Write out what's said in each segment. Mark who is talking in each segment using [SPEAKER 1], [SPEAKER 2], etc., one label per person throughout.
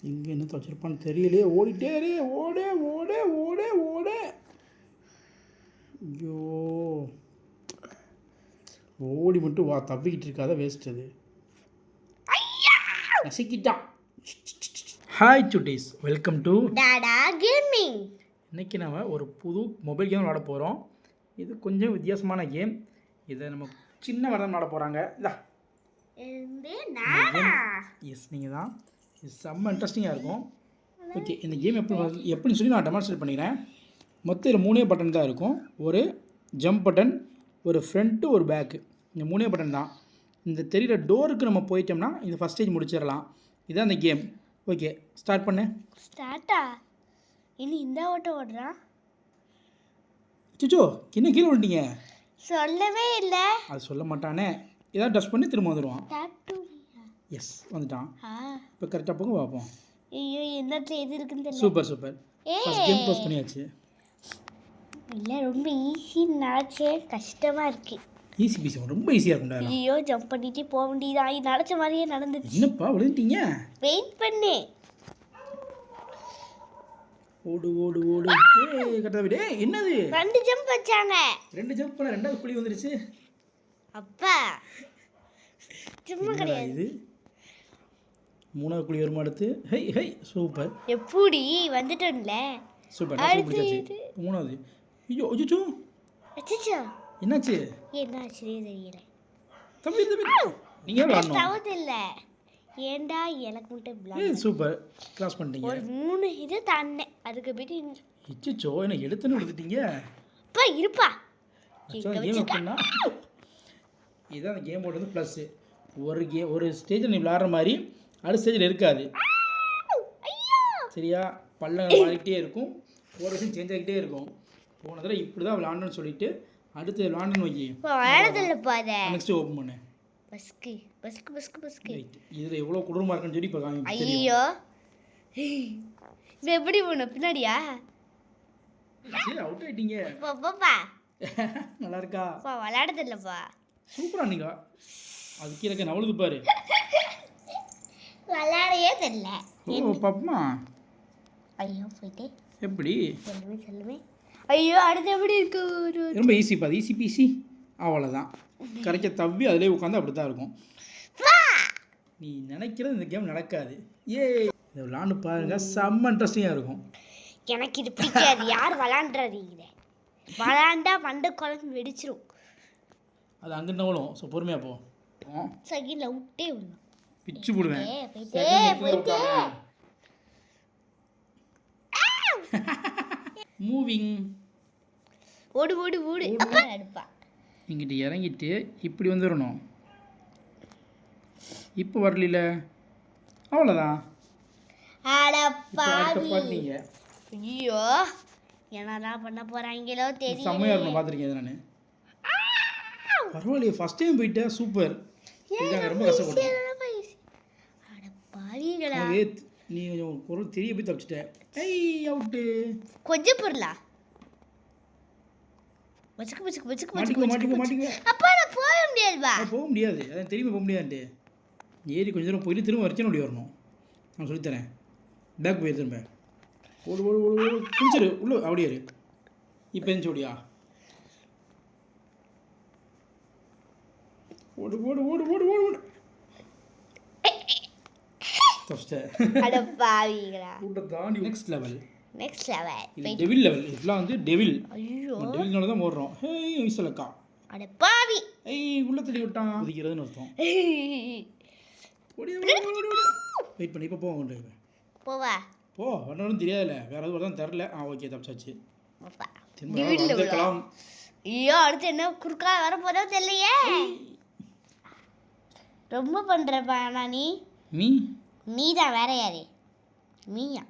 [SPEAKER 1] இங்கே என்ன வச்சிருப்பான்னு தெரியலையே. ஓடிட்டே இரு. ஓடு ஓடு ஓடு ஓடு. ஐயோ, ஓடி மட்டும் வா. தப்பிக்கிட்டு இருக்காத, வேஸ்ட் அது. நசிக்கிட்டான். ஹாய் சுட்டீஸ், வெல்கம் டு
[SPEAKER 2] டாடா கேமிங்.
[SPEAKER 1] இன்றைக்கி நம்ம ஒரு புது மொபைல் கேம் விளாட போகிறோம். இது கொஞ்சம் வித்தியாசமான கேம். இதை நம்ம சின்ன வரதான் விளாட போகிறாங்க. எஸ், நீங்கள் தான். இது செம்ம இன்ட்ரெஸ்டிங்காக இருக்கும். ஓகே, இந்த கேம் எப்படின்னு சொல்லி நான் டெமான்ஸ்ட்ரேட் பண்ணிக்கிறேன். மொத்தம் இதில் 3 பட்டன் தான் இருக்கும். ஒரு ஜம்ப் பட்டன், ஒரு ஃப்ரண்ட்டு, ஒரு பேக்கு. இந்த 3 பட்டன் தான். இந்த தெரிகிற டோருக்கு நம்ம போயிட்டோம்னா இந்த ஃபஸ்ட் ஸ்டேஜ் முடிச்சிடலாம். இதுதான் அந்த கேம். ஓகே, ஸ்டார்ட் பண்ணு.
[SPEAKER 2] ஸ்டார்ட்டா? இனி இந்த ஓட்டம் ஓடுறான்.
[SPEAKER 1] சுச்சோ, என்ன கீழே விட்டீங்க?
[SPEAKER 2] சொல்லவே இல்லை.
[SPEAKER 1] அது சொல்ல மாட்டானே. ஏதாவது டச் பண்ணி திரும்ப வந்துடுவான். எஸ், வந்துட்டான். இப்போ கரெக்டாக போங்க பார்ப்போம்.
[SPEAKER 2] ஐயோ, எந்த இடத்துல எது இருக்குன்னு தெரியல.
[SPEAKER 1] Super super. First game close பண்ணியாச்சு.
[SPEAKER 2] இல்லை, ரொம்ப ஈஸின்னு நினச்சேன். கஷ்டமாக இருக்குது.
[SPEAKER 1] ஈஸி பீஸி, ரொம்ப ஈஸியாக இருக்கும்டா.
[SPEAKER 2] ஐயோ, ஜம்ப் பண்ணிட்டு போக வேண்டியதா? நினச்ச மாதிரியே நடந்துச்சு.
[SPEAKER 1] என்னப்பா விழுந்துட்டீங்க?
[SPEAKER 2] வெயிட் பண்ணு.
[SPEAKER 1] ஓடு ஓடு ஓடு. ஏய், கரெக்டாக விடு. என்னது?
[SPEAKER 2] 2 ஜம்ப் வச்சாங்க.
[SPEAKER 1] 2 ஜம்ப் பண்ண 2வது குழி வந்துருச்சு.
[SPEAKER 2] அப்பா சும்மா கிடையாது.
[SPEAKER 1] இது 3வது குழி வருமா அடுத்து? High high, super.
[SPEAKER 2] எப்படி வந்துட்டோம்ல.
[SPEAKER 1] சூப்பர், நான் பிடிச்சாச்சு. 3வது. ஐயோ அச்சோ,
[SPEAKER 2] அச்சச்சோ,
[SPEAKER 1] என்னாச்சு?
[SPEAKER 2] என்ன ஆச்சரியம் தெரியல.
[SPEAKER 1] தம்பி தம்பி, நீங்கள் விளாடணும்.
[SPEAKER 2] தவறு இல்லை. ஏண்டா எனக்கு மட்டும்
[SPEAKER 1] ஏய், சூப்பர், கிராஸ் பண்ணிட்டீங்க.
[SPEAKER 2] ஒரு 3 இது தாண்டேன். அதுக்கு போயிட்டு
[SPEAKER 1] இச்சோ, என்ன எடுத்துன்னு விடுத்துட்டீங்க.
[SPEAKER 2] அப்பா இருப்பா.
[SPEAKER 1] கேம் அப்படின்னா இதுதான் அந்த கேமோட வந்து ப்ளஸ்ஸு. ஒரு ஸ்டேஜில் நீ விளாட்ற மாதிரி அடுத்த ஸ்டேஜில் இருக்காது. சரியா? பள்ளங்கள் மாறிக்கிட்டே இருக்கும். ஒரு விஷயம் சேஞ்ச் ஆகிக்கிட்டே இருக்கும். போன தடவை இப்படி தான் விளாண்டன்னு சொல்லிட்டு அடுத்து விளாண்டன்னு வைக்கி. நெக்ஸ்ட் ஓப்பன் பண்ணு.
[SPEAKER 2] பஸ்கு பஸ்கு பஸ்கு பஸ்கு.
[SPEAKER 1] இதில் எவ்வளோ கொடூரமாக இருக்குன்னு சொல்லி இப்போ காமி.
[SPEAKER 2] ஐயோ, இப்போ எப்படி போகணும்? பின்னாடியா?
[SPEAKER 1] சரி, அவுட் ஆகிட்டீங்க.
[SPEAKER 2] பாப்பா
[SPEAKER 1] நல்லா இருக்கா?
[SPEAKER 2] விளையாடுறது இல்லைப்பா.
[SPEAKER 1] சூப்பராக நீங்க. அது கீழே நவளுது பாரு.
[SPEAKER 2] விளையாடையே தெரியல.
[SPEAKER 1] ஓ பாப்பமா.
[SPEAKER 2] ஐயோ, போயிட்டு
[SPEAKER 1] எப்படி?
[SPEAKER 2] சொல்லுமே சொல்லுமே. ஐயோ, அடுத்து எப்படி இருக்கு?
[SPEAKER 1] ரொம்ப ஈஸி பா. ஈஸி பீஸி, அவ்வளோதான். கரைக்க தவ்வி அதிலே உட்காந்து அப்படி தான் இருக்கும். நீ நினைக்கிறது இந்த கேம் நடக்காது. ஏ, இதை விளாண்டு பாருங்க, செம்ம இன்ட்ரெஸ்டிங்காக இருக்கும்.
[SPEAKER 2] எனக்கு இது பிடிக்காது. யார் விளாண்டுறீங்க? விளாண்டா மண்டை குழம்பு வெடிச்சிரும்.
[SPEAKER 1] அது அங்கிட்டு நவலும். ஸோ பொறுமையாக போ.
[SPEAKER 2] சகில விட்டே விடணும்.
[SPEAKER 1] பிச்சு போடுவேன். மூவிங்.
[SPEAKER 2] ஓடு ஓடு ஓடு. அப்பா எடுப்பா.
[SPEAKER 1] இங்கிட்டு இறங்கிட்டு இப்படி வந்துடணும். இப்போ வரல, அவ்வளோதான்.
[SPEAKER 2] பாத்தீங்க. ஐயோ, என்னதான் பண்ண போறாங்களோ தெரியல.
[SPEAKER 1] செம்மையாக இருக்கும். பார்த்துருக்கேன் நான். பரவாயில்லையே, ஃபர்ஸ்ட் டைம் போயிட்டேன். சூப்பர். இதுதான் ரொம்ப கஷ்டப்பட்டேன். நீ கொஞ்சம் பொருள் தெரிய போய் தப்பிச்சிட்ட. ஐய், அவுட்டு.
[SPEAKER 2] கொஞ்சம் பொருளா? வச்சுக்கு வச்சுக்கு வச்சுக்கு
[SPEAKER 1] மாட்டிக்கோ மாட்டிக்கோ.
[SPEAKER 2] அப்பா நான் போக முடியாதுப்பா.
[SPEAKER 1] போக முடியாது. அதான் தெரியுமா போக முடியாதுன்ட்டு. ஏறி கொஞ்சம் தூரம் போயிட்டு திரும்ப வரைக்கும் ஓடி வரணும். நான் சொல்லித்தரேன். பேக் போய் திரும்ப ஓடு ஓடு ஓடு ஓடு. குளிச்சிரு உள்ள. அப்படியே இரு. இப்போ எந்த ஓடியா? ஓடு ஓடு ஓடு ஓடு ஓடு ஓடு.
[SPEAKER 2] அட பாவிங்களா.
[SPEAKER 1] கூட்ட தாண்டி நெக்ஸ்ட் லெவல்.
[SPEAKER 2] இது
[SPEAKER 1] டெவில் லெவல். இதெல்லாம் வந்து டெவில்.
[SPEAKER 2] ஐயோ,
[SPEAKER 1] டெவில்னால தான் ஓடுறோம். ஹேய் விசலக்கா.
[SPEAKER 2] அட பாவி.
[SPEAKER 1] ஏய், உள்ள தள்ளி விட்டான். குதிக்கிறதுன்னு அர்த்தம். வெயிட் பண்ணி இப்போ போங்க.
[SPEAKER 2] போவா
[SPEAKER 1] போ. ஒன்றும் தெரியாதுல்ல. வேற எதுவும் தான் தெரில. ஓகே, தப்பிச்சாச்சு.
[SPEAKER 2] வந்துக்கலாம். ஐயோ, அடுத்து என்ன குறுக்கா வர போதோ தெரியலையே. ரொம்ப பண்றப்பா. நீ தான். வேற யாரு? நீயா?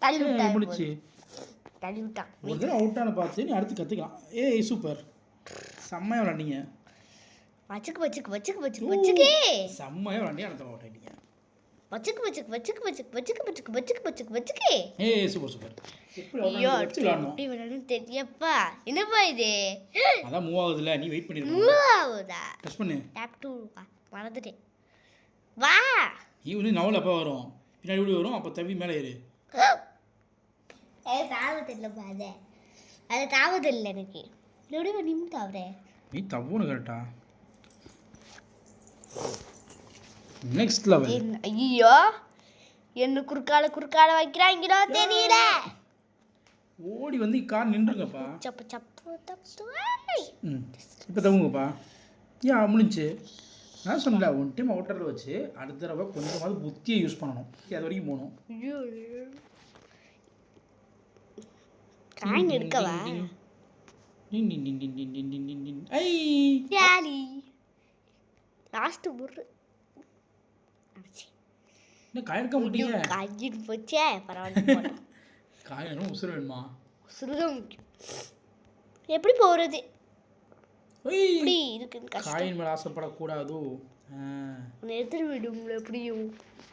[SPEAKER 2] தள்ளி விட்டா. தள்ளி விட்டா.
[SPEAKER 1] ஒரு தடவை அவுட்டான பார்த்து நீ அடுத்து கற்றுக்கலாம். ஏய், சூப்பர். செம்மையாக விளாண்டிங்க.
[SPEAKER 2] வச்சுக்கு வச்சுக்கு வச்சுக்கு வச்சுக்கு வச்சுக்கு.
[SPEAKER 1] செம்மையாக விளாண்டி அடுத்த அவுட் ஆகிட்டீங்க.
[SPEAKER 2] வச்சுக்கு வச்சுக்கு வச்சுக்கு வச்சுக்கு வச்சுக்கு வச்சுக்கு வச்சுக்கு வச்சுக்கு வச்சுக்கு.
[SPEAKER 1] ஏய், சூப்பர் சூப்பர்.
[SPEAKER 2] ஐயோ, எப்படி விளாடணும் தெரியப்பா. என்னப்பா இது?
[SPEAKER 1] அதான் மூவ் ஆகுதுல்ல. நீ வெயிட் பண்ணிரு.
[SPEAKER 2] மூவ் ஆகுதா?
[SPEAKER 1] டச் பண்ணு.
[SPEAKER 2] டேப் 2 மறந்துட்டேன். வா.
[SPEAKER 1] நீ வந்து நவல் அப்போ வரும். பின்னாடி இப்படி வரும், அப்போ தவி மேலே ஏறு.
[SPEAKER 2] தாவது இல்லைப்பா அது தாவது இல்லை எனக்கு இப்படி நிமிடம் தாவறே
[SPEAKER 1] நீ தவ்வுன்னு கரெக்டா. Next level.
[SPEAKER 2] ஐயோ என்ன குறுக்கால வைக்கிறாங்களோ தெரியல.
[SPEAKER 1] ஓடி வந்து கார் நின்றுங்கப்பா.
[SPEAKER 2] சப்பு சப்பு தப்பு.
[SPEAKER 1] இப்போ தவுங்கப்பா. ஏன் முடிஞ்சு நான் சொன்னல ஒன் டைம் அவுட்டரில் வச்சு அடுத்த தடவை கொஞ்சமாவது புத்தியை யூஸ் பண்ணணும். அது வரைக்கும் போகணும்.
[SPEAKER 2] காயின் எடுக்கவா
[SPEAKER 1] ஐ
[SPEAKER 2] டாலி லாஸ்ட் முறை
[SPEAKER 1] என்ன காய் எடுக்க முடியல.
[SPEAKER 2] காயின் போச்சே பரவாயில்ல.
[SPEAKER 1] காயினும் உசுறு வேணுமா?
[SPEAKER 2] உசுறுதான் முக்கியம். எப்படி போகிறது இப்படி இருக்குன்னு கஷ்டம்.
[SPEAKER 1] காயின் மேலே ஆசைப்படக்கூடாதோ.
[SPEAKER 2] எடுத்துட்டு விடும்ல எப்படியும்.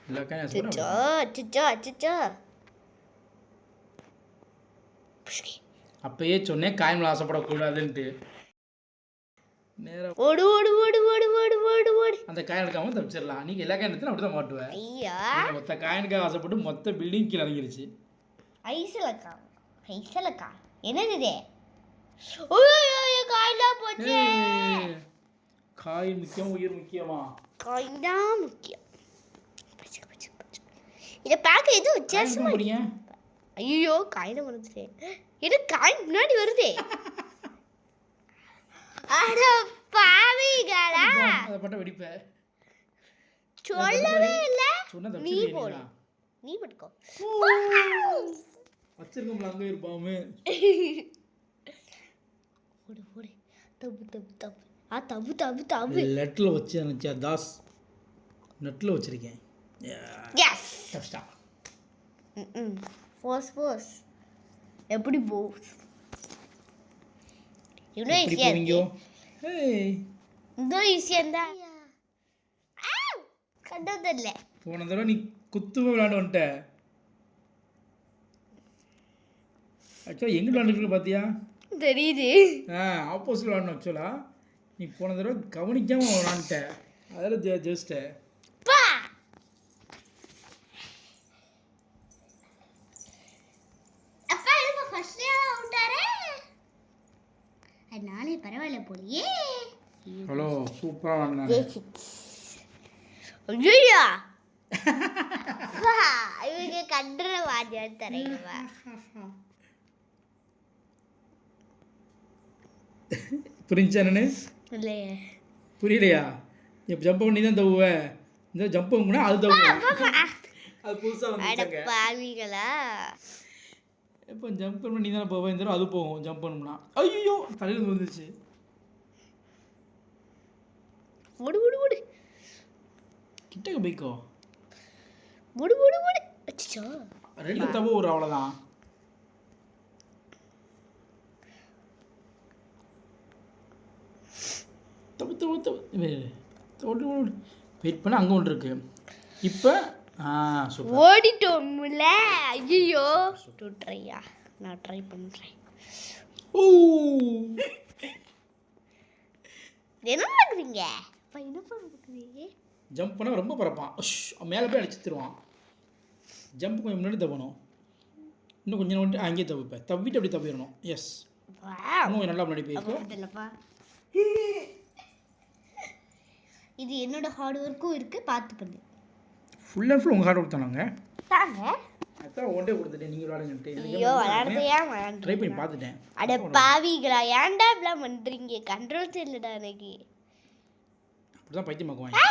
[SPEAKER 1] இல்லை காயின்
[SPEAKER 2] அச்சோ அச்சோ அச்சோ.
[SPEAKER 1] அப்பயே சொன்னேன் காயின் மேலே ஆசைப்படக்கூடாதுன்ட்டு. நேரம்
[SPEAKER 2] ஓடு ஓடு ஓடு ஓடு ஓடு ஓடு ஓடு.
[SPEAKER 1] அந்த காயின் எடுக்காம தப்பிச்சிடலாம். நீங்கள் எல்லா காயின் எடுத்து அப்படி தான் மாட்டுவேன்.
[SPEAKER 2] ஐயா
[SPEAKER 1] மொத்த காயினுக்காக ஆசைப்பட்டு மொத்த பில்டிங் கீழே இறங்கிருச்சு.
[SPEAKER 2] ஐசலக்கா என்னது இது? ஓய்யோ காயின்லாம் போச்சு.
[SPEAKER 1] காயின் முக்கியம், உயிர் முக்கியமா?
[SPEAKER 2] காயின் தான் முக்கியம். இதை பார்க்க எதுவும் வித்தியாசமா
[SPEAKER 1] முடிய.
[SPEAKER 2] ஐயோ காயினை வந்துட்டேன். எனக்கு காயின் முன்னாடி வருதே. அட பாவிகளா
[SPEAKER 1] அதை பட்ட வெடிப்ப
[SPEAKER 2] சொல்லவே இல்ல.
[SPEAKER 1] சொன்ன
[SPEAKER 2] நீ போடு நீ பட்டுக்கோ.
[SPEAKER 1] வச்சிருக்கோம்ல அங்கே இருப்பாமே.
[SPEAKER 2] ஓடு ஓடு தப்பு தப்பு தப்பு. தப்பு தப்பு தப்பு.
[SPEAKER 1] லெட்டில் வச்சு நினச்சா தாஸ் நெட்டில் வச்சிருக்கேன்.
[SPEAKER 2] எஸ்
[SPEAKER 1] தப்பிச்சிட்டா.
[SPEAKER 2] போஸ் எப்படி போஸ் இவ்வளோ
[SPEAKER 1] எப்படி
[SPEAKER 2] ஈஸியா
[SPEAKER 1] போவீங்கோ?
[SPEAKER 2] இவ்வளோ ஈஸியா இருந்தா கண்டதில்ல.
[SPEAKER 1] போன தடவை நீ குத்துவே விளையாண்டு வந்துட்ட. ஆக்சுவலாக எங்கே விளையாண்டுருக்கு பார்த்தியா?
[SPEAKER 2] தெரியுது.
[SPEAKER 1] ஆப்போசிட் விளையாடணும். ஆக்சுவலாக நீ போன தடவை கவனிக்காமல் விளையாண்டுட்ட. அதில் ஜெயிச்சிட்ட.
[SPEAKER 2] நானே பரவாயில்ல போலியே.
[SPEAKER 1] ஹலோ சூப்பராக விளையாடுங்க.
[SPEAKER 2] ஐயா இவங்க கண்டுற வாத்தியார் தரையவா.
[SPEAKER 1] புரிஞ்சா என்னன்னு?
[SPEAKER 2] இல்லையே
[SPEAKER 1] புரியலையா? இப்போ ஜம்ப் பண்ணி தான் தவுவ. இந்த ஜம்ப் பண்ணா அது தவுவ. அது புதுசாக வந்து
[SPEAKER 2] பாவிகளா.
[SPEAKER 1] இப்போ ஜம்ப் பண்ண நீ தானே போவேன். இந்த அது போகும் ஜம்ப் பண்ணோம்னா. ஐயோ தலையில் வந்துருச்சு.
[SPEAKER 2] ஓடு ஓடு ஓடு
[SPEAKER 1] கிட்டக்க போய்க்கோ.
[SPEAKER 2] ஓடு ஓடு ஓடு. அச்சோ
[SPEAKER 1] ரெண்டு தப்பு ஒரு அவ்வளோதான். தப்பு தப்பு தப்பு ஓடு ஓடு. வெயிட் பண்ண அங்கே ஒன்று இருக்கு. இப்போ சூப்பர்
[SPEAKER 2] ஓடிட்டோம்ல. ஐயோ டு ட்ரையா நான் ட்ரை பண்ணுறேன்.
[SPEAKER 1] ஓ
[SPEAKER 2] என்ன பண்ணுறீங்க? என்ன பண்ணுறீங்க?
[SPEAKER 1] ஜம்ப் பண்ணால் ரொம்ப பறப்பான். மேலே போய் அடிச்சு தருவான். ஜம்ப் கொஞ்சம் முன்னாடி தவணும். இன்னும் கொஞ்சம் வந்துட்டு அங்கேயே தவிப்பேன். தவிட்டு அப்படி தவிடணும். எஸ் இன்னும் நல்லா முன்னாடி போயிருக்கோம்.
[SPEAKER 2] இது என்னோட ஹார்ட் ஒர்க்கும் இருக்கு. பார்த்து பண்ணு.
[SPEAKER 1] ஃபுல் அண்ட் ஃபுல் உங்கள் ஹார்ட் ஒர்க் தானாங்க.
[SPEAKER 2] தாங்க
[SPEAKER 1] அதான் ஒன்டே கொடுத்துட்டேன். நீங்கள் விளையாடுங்கன்ட்டு.
[SPEAKER 2] ஐயோ விளையாடுறதையா
[SPEAKER 1] ட்ரை பண்ணி பார்த்துட்டேன்.
[SPEAKER 2] அட பாவிகளா ஏன்டா இப்படிலாம் பண்ணுறீங்க? கண்ட்ரோல் தெரியலடா எனக்கு.
[SPEAKER 1] அப்படி தான் பைத்தியமாக்குவாங்க.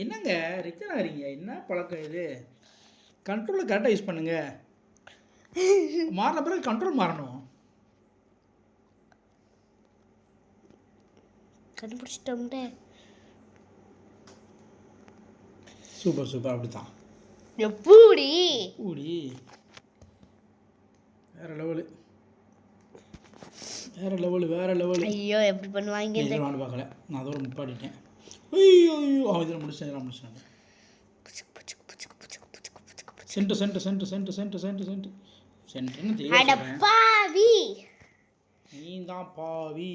[SPEAKER 1] என்னங்க ரிச்சன் ஆகிறீங்க? என்ன பழக்கம் இது? கண்ட்ரோலில் கரெக்டாக யூஸ் பண்ணுங்க. மாறின பிறகு கண்ட்ரோல் மாறணும்.
[SPEAKER 2] கண்டுபிடிச்சிட்டோம்டே.
[SPEAKER 1] Super super. அப்படி தான்
[SPEAKER 2] எப்படி
[SPEAKER 1] ஊடி வேற லெவலு வேற லெவலு வேற லெவலு.
[SPEAKER 2] ஐயோ எப்படி பண்ணுவாங்க?
[SPEAKER 1] இதில் நான் பார்க்கல. நான் அதோட முப்பாடிட்டேன். ஐயோ ஐயோ இதில் முடிச்சேன். இதெல்லாம் முடிச்சாங்க. Centre centre centre centre centre centre centre சென்டர்னு தெரியும்.
[SPEAKER 2] பாவி
[SPEAKER 1] நீ தான் பாவி.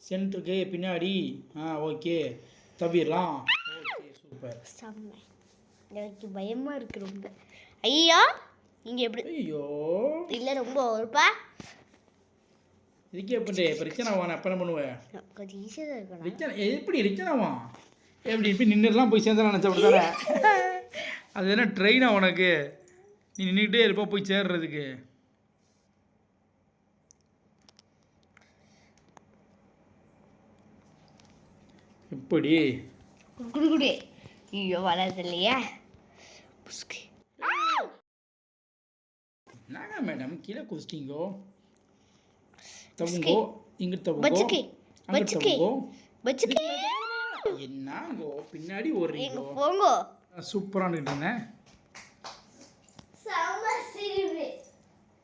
[SPEAKER 1] சென்டருக்கு பின்னாடி ஓகே தவிரலாம். Okay super.
[SPEAKER 2] செம்ம. எனக்கு பயமா இருக்கு ரொம்ப. ஐயோ நீங்க எப்படி
[SPEAKER 1] ஐயோ
[SPEAKER 2] இல்ல ரொம்ப ஒருப்பா
[SPEAKER 1] இதுக்கே எப்படி பிரச்சனை ஆவான் அப்போ என்ன பண்ணுவேன்
[SPEAKER 2] கொஞ்சம் ஈஸியாக தான் இருக்கணும்.
[SPEAKER 1] ரிச்சன் எப்படி ரிச்சன் ஆவான் எப்படி இப்படி நின்றுலாம் போய் சேர்ந்தா நினச்ச அப்படி தானே அது என்ன ட்ரெயினா உனக்கு நீ நின்றுக்கிட்டே இருப்பா போய் சேர்றதுக்கு எப்படி
[SPEAKER 2] குடுகுடு ஐயோ வளருது இல்லையா
[SPEAKER 1] என்னங்க மேடம் கீழே குதிச்சிட்டீங்கோ தவுங்கோ இங்க தவுங்கோ
[SPEAKER 2] வச்சுக்கி
[SPEAKER 1] அங்க
[SPEAKER 2] வச்சுக்கி
[SPEAKER 1] தவுங்கோ
[SPEAKER 2] வச்சுக்கி
[SPEAKER 1] என்னங்கோ பின்னாடி
[SPEAKER 2] எங்க
[SPEAKER 1] ஓடுறீங்கோ
[SPEAKER 2] போங்கோ
[SPEAKER 1] சூப்பரான இருந்தேன்
[SPEAKER 2] செம சிரிப்பு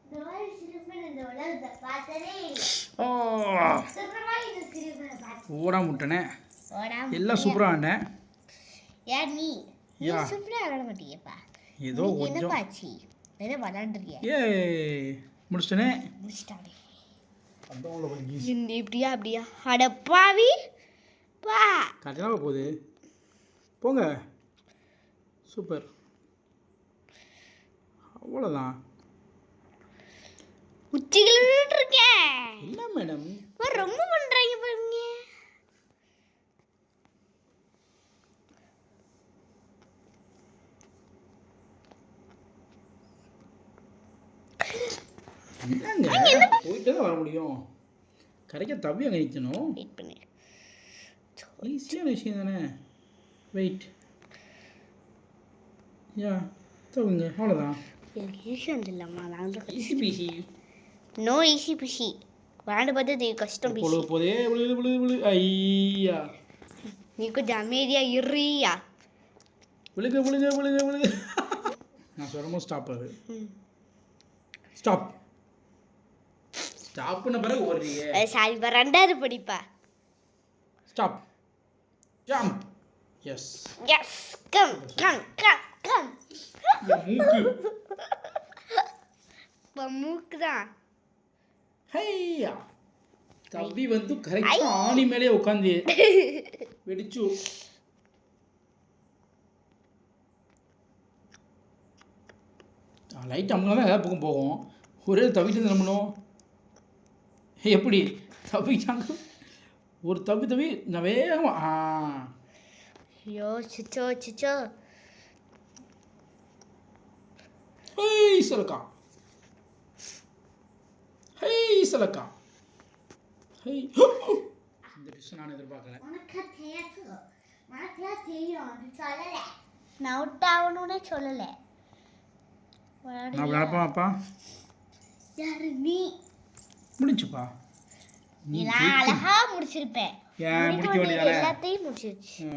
[SPEAKER 2] இந்த மாதிரி சிரிப்பு இந்த உலகத்தை பார்த்ததே இல்லை.
[SPEAKER 1] ஓ
[SPEAKER 2] சுத்தமா இந்த சிரிப்பை பார்த்தேன்.
[SPEAKER 1] ஓடா முட்டனே
[SPEAKER 2] ஓடாம
[SPEAKER 1] எல்லாம் சூப்பராக ஆனேன்
[SPEAKER 2] யார் நீ
[SPEAKER 1] யா.
[SPEAKER 2] சூப்பரா விளாட மாட்டீங்கப்பா
[SPEAKER 1] ஏதோ
[SPEAKER 2] என்ன
[SPEAKER 1] கொஞ்சம்
[SPEAKER 2] பாச்சி வேற விளாண்டுறிய
[SPEAKER 1] ஏ முடிச்சிட்டனே
[SPEAKER 2] முடிச்சிட்டாங்க
[SPEAKER 1] அதான்
[SPEAKER 2] இப்படியா அப்படியா அட பாவி பா
[SPEAKER 1] கரெக்டாக போகுது போங்க சூப்பர் அவ்வளோதான்
[SPEAKER 2] உச்சிகள் இருக்கேன்
[SPEAKER 1] இல்லை மேடம்
[SPEAKER 2] ரொம்ப பண்றாங்க பாருங்க
[SPEAKER 1] என்னங்க போயிட்டு தான் வர முடியும் கரைக்க தப்பி அங்கே நிற்கணும்
[SPEAKER 2] வெயிட் பண்ணு
[SPEAKER 1] ஈஸியான விஷயம் தானே வெயிட் யா தவிங்க அவ்வளோதான்
[SPEAKER 2] எனக்கு ஈஸி வந்துடலாமா நாங்கள்
[SPEAKER 1] easy peasy
[SPEAKER 2] no easy peasy விளாண்டு பார்த்து இது கஷ்டம் பிஷி
[SPEAKER 1] பொழுது போதே விழுது விழுது விழுது ஐயா
[SPEAKER 2] நீ கொஞ்சம் அமைதியா இருறியா
[SPEAKER 1] விழுக விழுக விழுக விழுக நான் சொல்லும்போது ஸ்டாப் ஆகுது ஸ்டாப் ஸ்டாப்னு பிறகு ஓடுறீங்க
[SPEAKER 2] சாரி இப்போ ரெண்டாவது படிப்பா
[SPEAKER 1] ஸ்டாப் ஜம்ப் எஸ்
[SPEAKER 2] எஸ் கம் கம் கம் கம்
[SPEAKER 1] மூக்கு
[SPEAKER 2] இப்போ மூக்கு தான்
[SPEAKER 1] ஹையா தவி வந்து கரெக்டாக ஆணி மேலே உட்காந்து வெடிச்சு லைட் அமுனா தான் ஏதாவது பக்கம் போகும் ஒரே தவிட்டு நம்பணும் எப்படி தவிச்சாங்க ஒரு தவி நான் வேகமாக
[SPEAKER 2] ஐயோ சிச்சோ சிச்சோ
[SPEAKER 1] ஹேய் சலக்கா ஹேய் சலக்கா ஹேய் இந்த டிஷ் நான் எதிர்பார்க்கல
[SPEAKER 2] நான் அவுட் ஆகணும்னே சொல்லலை
[SPEAKER 1] நான் விளையாடப்பாப்பா
[SPEAKER 2] யாரு நீ
[SPEAKER 1] முடிஞ்சுப்பா நீ
[SPEAKER 2] நான் அழகா முடிச்சிருப்பேன்
[SPEAKER 1] ஏன் முடிக்க வேண்டியதானே
[SPEAKER 2] எல்லாத்தையும் முடிச்சிருச்சு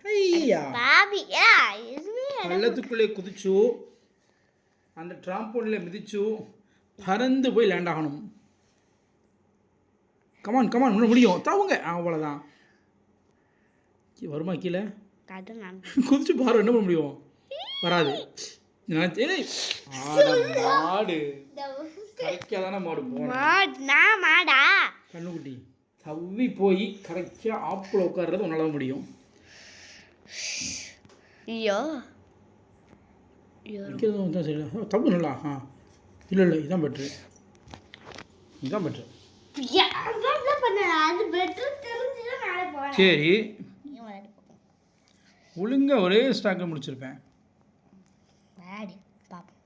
[SPEAKER 1] ஐயா
[SPEAKER 2] பாவி எதுவுமே
[SPEAKER 1] பள்ளத்துக்குள்ளே குதிச்சு அந்த ட்ராம்போனில் மிதிச்சு பறந்து போய் லேண்ட் ஆகணும் கமான் கமான் இன்னும் முடியும் தவுங்க அவ்வளோதான் வருமா கீழே
[SPEAKER 2] அது நான்
[SPEAKER 1] குதிச்சு பாரு என்ன பண்ண முடியும் வராது மாடு கரைக்காதானே மாடு போனேன்
[SPEAKER 2] நான் மாடா
[SPEAKER 1] கண்ணுக்குட்டி தவி போய் கரைக்காக ஆப்பில் உட்கார்றது உன்னால தான் முடியும்
[SPEAKER 2] ஐயோ
[SPEAKER 1] வைக்கிறது தான் சரி தப்பு நல்லா இல்லை இல்லை இதான் பெட்ரு இதுதான் பெட்ரு
[SPEAKER 2] அது பெட்டர் தெரிஞ்சுதான் நாளை போறேன்
[SPEAKER 1] சரி ஒழுங்கா ஒரே ஸ்டாக்கில் முடிச்சிருப்பேன்
[SPEAKER 2] வாடி பாப்போம்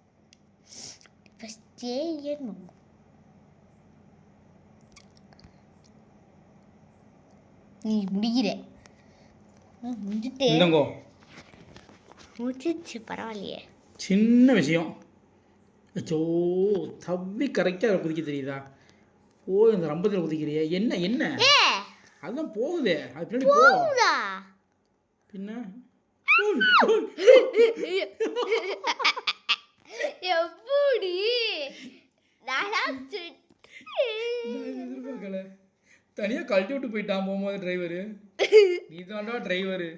[SPEAKER 2] ஃபஸ்ட்டே ஏறணும் நீ முடிகிற முடிஞ்சுட்டு
[SPEAKER 1] இந்தங்கோ
[SPEAKER 2] முடிச்சிச்சு பரவாயில்லையே
[SPEAKER 1] சின்ன விஷயம் அச்சோ தவி கரெக்டாக குதிக்க தெரியுதா போய் அந்த ரம்பத்தில் குதிக்கிறிய என்ன என்ன அதுதான் போகுதே அது பின்னாடி போ
[SPEAKER 2] போகுதா
[SPEAKER 1] பின்ன
[SPEAKER 2] எப்படி
[SPEAKER 1] எதிர்பார்க்கல தனியாக கழட்டி விட்டு போயிட்டான் போகும்போது டிரைவரு நீ தாண்டா டிரைவரு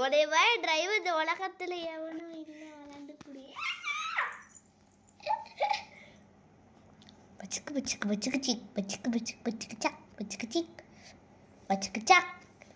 [SPEAKER 2] ஒரே மாதிரி டிரைவர் இந்த உலகத்துல எவனும் இல்லை விளாண்டு புரிய பச்சுக்கு பச்சுக்கு பச்சுக்கு சிக் பச்சுக்கு பச்சுக்கு பச்சுக்கு சக் பச்சுக்கு சிக் பச்சுக்கு சக்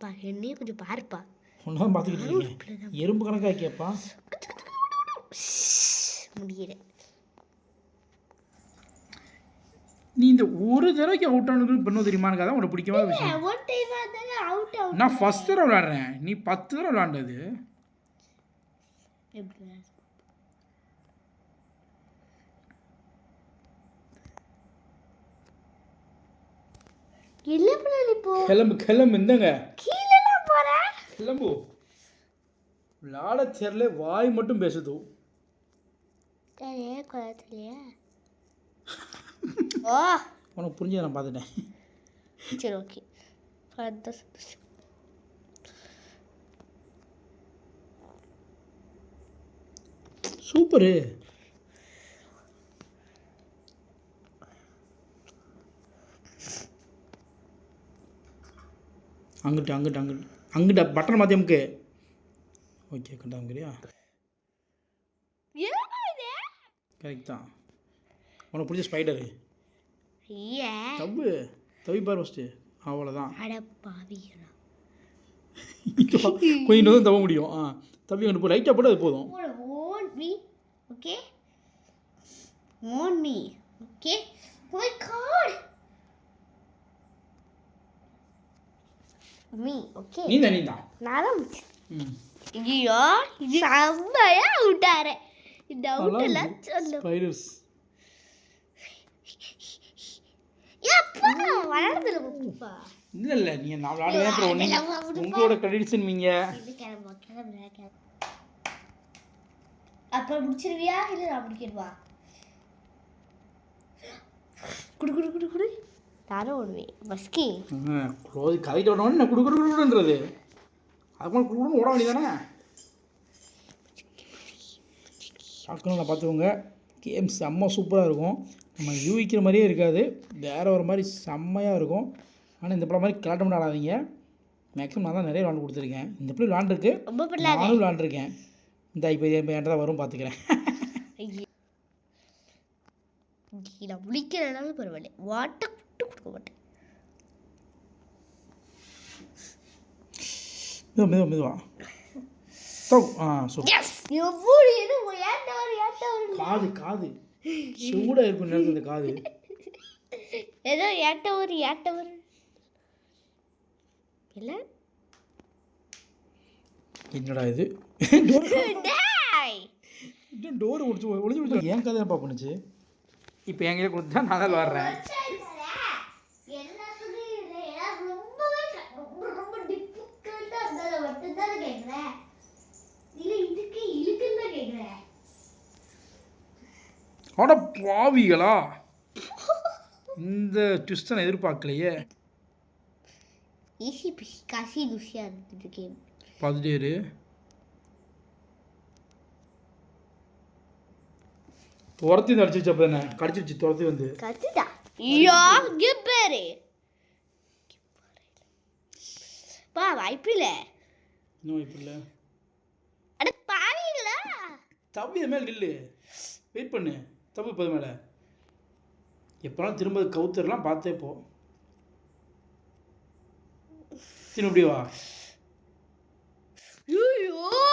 [SPEAKER 2] பா என்னையும் கொஞ்சம் பாருப்பா.
[SPEAKER 1] ஒன்றும் பார்த்துக்கிட்டு இருக்கீங்க. எறும்பு கணக்காக கேட்பா.
[SPEAKER 2] முடியல.
[SPEAKER 1] நீ இந்த ஒரு தடவைக்கு அவுட் ஆனது பண்ணுவது தெரியுமான்னு தான் உனக்கு பிடிக்காத விஷயம்.
[SPEAKER 2] ஒரு டைம் ஆதானே அவுட் அவுட்.
[SPEAKER 1] நான் ஃபர்ஸ்ட் தடவை விளையாடுறேன், நீ 10 தடவை விளையாண்டது.
[SPEAKER 2] எப்படி இல்ல பிள்ளை இப்போ
[SPEAKER 1] கிளம்பு இந்தங்க
[SPEAKER 2] கீழலாம் போற.
[SPEAKER 1] கிளம்பு. விளையாட தெரியல, வாய் மட்டும் பேசுது.
[SPEAKER 2] ஏ குளத்துலயா? ஓ
[SPEAKER 1] உனக்கு புரிஞ்சதை நான் பார்த்துட்டேன்.
[SPEAKER 2] சரி ஓகே. அதான் சந்தோஷம்.
[SPEAKER 1] சூப்பரு. அங்கிட்ட பட்டன் மாற்றி அமுக்கு. ஓகே கண்டாங்கறியா? கரெக்ட் தான். உனக்கு பிடிச்ச ஸ்பைடரு தவி பார் ஃபஸ்ட்டு. அவ்வளோதான். கொஞ்சம் தான் தவ முடியும். தவி அனுப்பு, லைட்டாக போட்டு அது போதும்.
[SPEAKER 2] ஓகே மோன் மீ. ஓகே மை காட் மீ. ஓகே
[SPEAKER 1] நீதான்
[SPEAKER 2] நான் ஐயோ இது செம்மையா விட்டாரு. இந்த அவுட்டெல்லாம் சொல்லு.
[SPEAKER 1] ஸ்பைடர்ஸ்
[SPEAKER 2] எப்பா வளர்ந்துல போப்பா.
[SPEAKER 1] இல்லை நீ நான் விளையாடுவேன். அப்புறம் ஒன்று உங்களோட கிரெடிட்ஸ் நீங்க
[SPEAKER 2] இது கிளம்பு. அப்புறம் முடிச்சிருவியா இல்லை நான் முடிக்கணுமா? குடு நானும் ஓடுவேன் பஸ்கி.
[SPEAKER 1] க்ளோஸ் கதைட்டு ஓடணும். நான் குடுக்குறதுன்றது அதுக்கு குடுக்கணும் ஓட வேண்டியதானே. பார்க்கணும் பார்த்துக்கோங்க. கேம் செம்ம சூப்பராக இருக்கும். நம்ம யூகிக்கிற மாதிரியே இருக்காது, வேறு ஒரு மாதிரி செம்மையாக இருக்கும். ஆனால் இந்த பிள்ளை மாதிரி கிளாட்டம் விளாடாதீங்க. மேக்ஸிமம் நான் தான் நிறைய விளாண்டு கொடுத்துருக்கேன். இந்த பிள்ளை விளாண்டுருக்கு, நானும் விளாண்டுருக்கேன். இந்த இப்போ என்கிட்ட தான் வரும் பார்த்துக்கிறேன்.
[SPEAKER 2] நான் முடிக்கிறனாலும் பரவாயில்ல, வாட்டை விட்டு கொடுக்க மாட்டேன்.
[SPEAKER 1] மெதுவா காது சூடாக இருக்கும் நேரத்தில் இந்த காது
[SPEAKER 2] ஏதோ ஏட்டவர் இல்லை.
[SPEAKER 1] என்னடா இது? டோர் ஒளிஞ்சு ஏன் கதை என்னப்பா பண்ணுச்சு? இப்போ என்கிட்ட கொடுத்தா நான் தான் வர்றேன். அட பாவிகளா, இந்த ட்விஸ்ட் நான் எதிர்பார்க்கலையே.
[SPEAKER 2] ஈஸி பிசி காசி ருசியா இருந்துட்டு கேம்.
[SPEAKER 1] பார்த்துட்டே துரத்தி அடிச்சு அப்போ என்ன கடிச்சிருச்சு. துரத்தி வந்து
[SPEAKER 2] கத்துடா. ஐயோ கிப்பரு பா வாய்ப்பில்லை.
[SPEAKER 1] இன்னும் வாய்ப்பில்லை.
[SPEAKER 2] அட பாவிங்களா,
[SPEAKER 1] தம்பி இது மேலே நில்லு, வெயிட் பண்ணு. தம்பி இப்போ மேலே எப்போலாம் திரும்ப கவுத்தரெலாம் பார்த்தே போ. திரும்ப அப்படியே வா.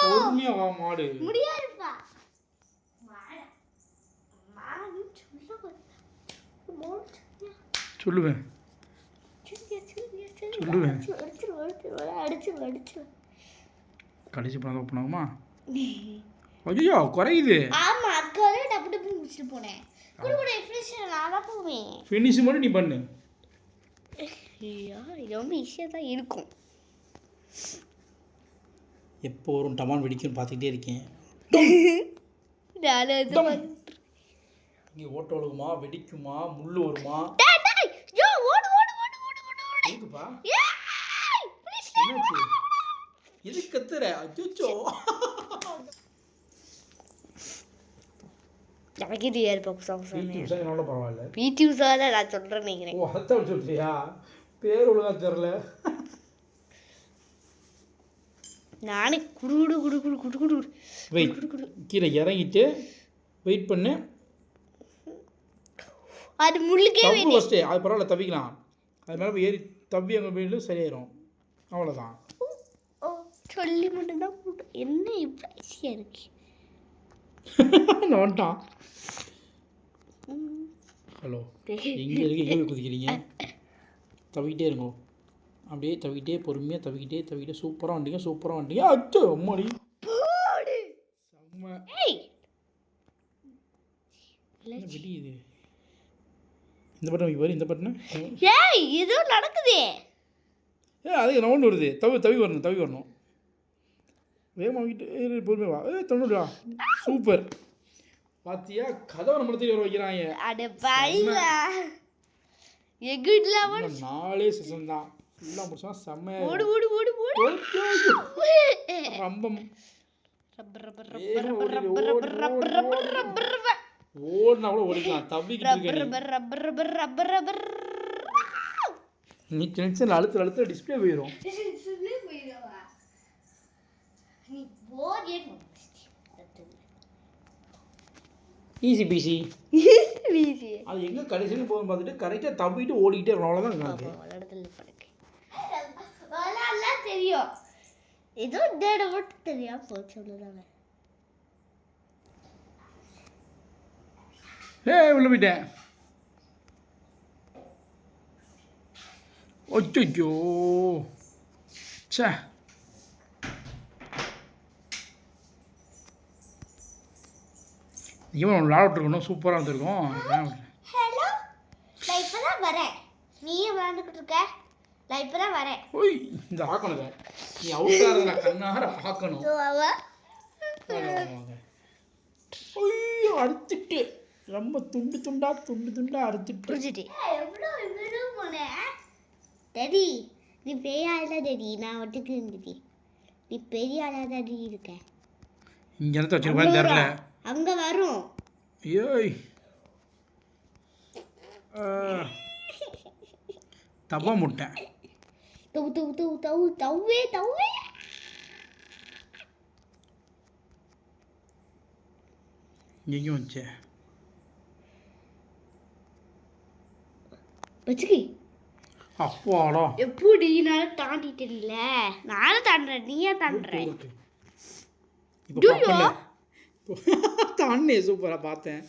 [SPEAKER 1] பொறுமையாக வா மாடு.
[SPEAKER 2] முடியாதுப்பா.
[SPEAKER 1] சொல்லுவேன் கடைசி பணம் தான் போனாகுமா? ஐயோ குறையுது.
[SPEAKER 2] ஆமா அதுக்காக டப்பு டப்பு முடிச்சிட்டு போனேன். கூட ஃபினிஷ் நானா போவேன்.
[SPEAKER 1] ஃபினிஷ் மட்டும் நீ பண்ணு.
[SPEAKER 2] ஐயோ இது ரொம்ப ஈஸியாக தான் இருக்கும்.
[SPEAKER 1] எப்போ வரும் டமான் வெடிக்கும்னு பார்த்துக்கிட்டே இருக்கேன். இங்கே ஓட்ட ஒழுகுமா, வெடிக்குமா, முள்ளு வருமா? எதுக்குப்பா என்னாச்சு? எது கத்துற? அச்சோ
[SPEAKER 2] எனக்கு இது ஏர் பாக்ஸ்
[SPEAKER 1] என்னோட பரவாயில்ல.
[SPEAKER 2] பிடி உஷால நான் சொல்கிறேன் நினைக்கிறேன்.
[SPEAKER 1] ஓ அதான் சொல்றியா? பேர் ஒழுங்கா தெரில.
[SPEAKER 2] நானே குடு குடு குடு குடு குடு குடு
[SPEAKER 1] வெயிட் கீழே இறங்கிட்டு வெயிட் பண்ணு.
[SPEAKER 2] அது முள்ளுக்கே
[SPEAKER 1] ஃபஸ்ட்டு அது பரவாயில்ல, தவிக்கலாம். அது மேலே ஏறி தவி அங்கே போயிட்டு சரியாயிரும். அவ்வளோதான்.
[SPEAKER 2] ஓ சொல்லி மட்டும்தான் என்ன இவ்வளோ ஈஸியாக இருக்கு.
[SPEAKER 1] நான் வந்துட்டான். ஹலோ, எங்கே இருக்கு? எங்கே குதிக்கிறீங்க? தவிக்கிட்டே இருங்கோ, அப்படியே தவிக்கிட்டே, பொறுமையாக தவிக்கிட்டே சூப்பராக வந்துட்டீங்க. அச்சோ அம்மாடி செம்ம. என்ன வெடியுது? இந்த பட்டன் பாரு, இந்த பட்டனை.
[SPEAKER 2] ஏய் ஏதோ நடக்குதே.
[SPEAKER 1] அது ரவுண்டு வருது. தவி வரணும். வேகமாக வாங்கிட்டு பொறுமையாக வா. தொண்ணூறு வா. சூப்பர். பாத்தியா, கதவை நம்மள வர வைக்கிறாங்க.
[SPEAKER 2] அட பையா, எகுட்லாம்
[SPEAKER 1] 4 செஷன் தான் ஃபுல்லாக முடிச்சா. செம்ம.
[SPEAKER 2] ஓடு
[SPEAKER 1] ரம்பம்
[SPEAKER 2] ரப்பர்
[SPEAKER 1] ஓடுனா கூட ஓடிக்கலாம். தவிக்கிட்டு இருக்க நீ டென்ஷன் அழுத்த டிஸ்பிளே போயிடும். Easy PC. அது எங்க கடைசியில் போகும் பார்த்துட்டு கரெக்டாக தவிட்டு ஓடிக்கிட்டே இருக்கணும். அவ்வளோதான்
[SPEAKER 2] தெரியும். ஏதோ தேட மட்டும் தெரியாம போச்சு அவ்வளோதாங்க.
[SPEAKER 1] உள்ள போயிட்டேன். ஒச்சோ சே. இவன் விளாட் இருக்கணும். சூப்பராக இருந்திருக்கும்.
[SPEAKER 2] ஹலோ, நான் இப்போ தான் வரேன். நீயே விளாண்டுக்கிட்டு இருக்க. நான் இப்போ தான் வரேன்.
[SPEAKER 1] ஓய், இந்த ஆக்கணும். நீ அவுட்டாக நான் கண்ணார பார்க்கணும். ஐயோ, அறுத்துட்டு ரொம்ப துண்டா அறுத்துட்டு.
[SPEAKER 2] எவ்வளோ இவ்வளோ போனேன் டேடி. நீ பெரிய ஆளா டேடி. நான் ஒட்டுக்கு இருந்துடி. நீ பெரிய ஆளா தாடி இருக்க.
[SPEAKER 1] இங்கே இடத்த வச்சுருப்பான்னு தெரில.
[SPEAKER 2] அங்கே வரும்.
[SPEAKER 1] ஐயோய், தப்பா முட்டேன்.
[SPEAKER 2] தவ்வே
[SPEAKER 1] எங்கேயும் வச்சே
[SPEAKER 2] வச்சுக்கி.
[SPEAKER 1] அப்பாடா,
[SPEAKER 2] எப்படி நானும் தாண்டிட்டேன்ல. நானும் தாண்டுறேன், நீயா தாண்டுறேன்.
[SPEAKER 1] இப்போ தாண்டே சூப்பராக பார்த்தேன்.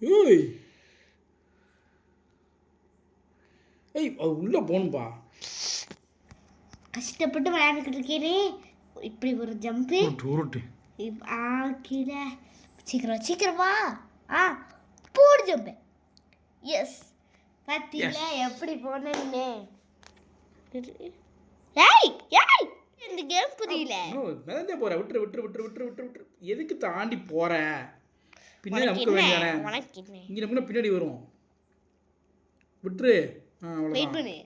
[SPEAKER 1] ஏய் அது உள்ளே போகணும்பா.
[SPEAKER 2] கஷ்டப்பட்டு விளையாண்டுக்கிட்டு இருக்கேனே. இப்படி ஒரு ஜம்பு.
[SPEAKER 1] உருட்டு
[SPEAKER 2] கீழே. சீக்கிரமா போடு ஜம்பு. எஸ், பார்த்தீங்களா எப்படி போனேன்னு. ஏய் இந்த கேம் புரியல.
[SPEAKER 1] மிதந்தே போற. விட்டுரு. எதுக்கு தாண்டி போற? பின்னாடி நமக்கு வேண்டியதானே. இங்கே நமக்கு பின்னாடி வரும். விட்டுரு.
[SPEAKER 2] வெயிட் பண்ணு.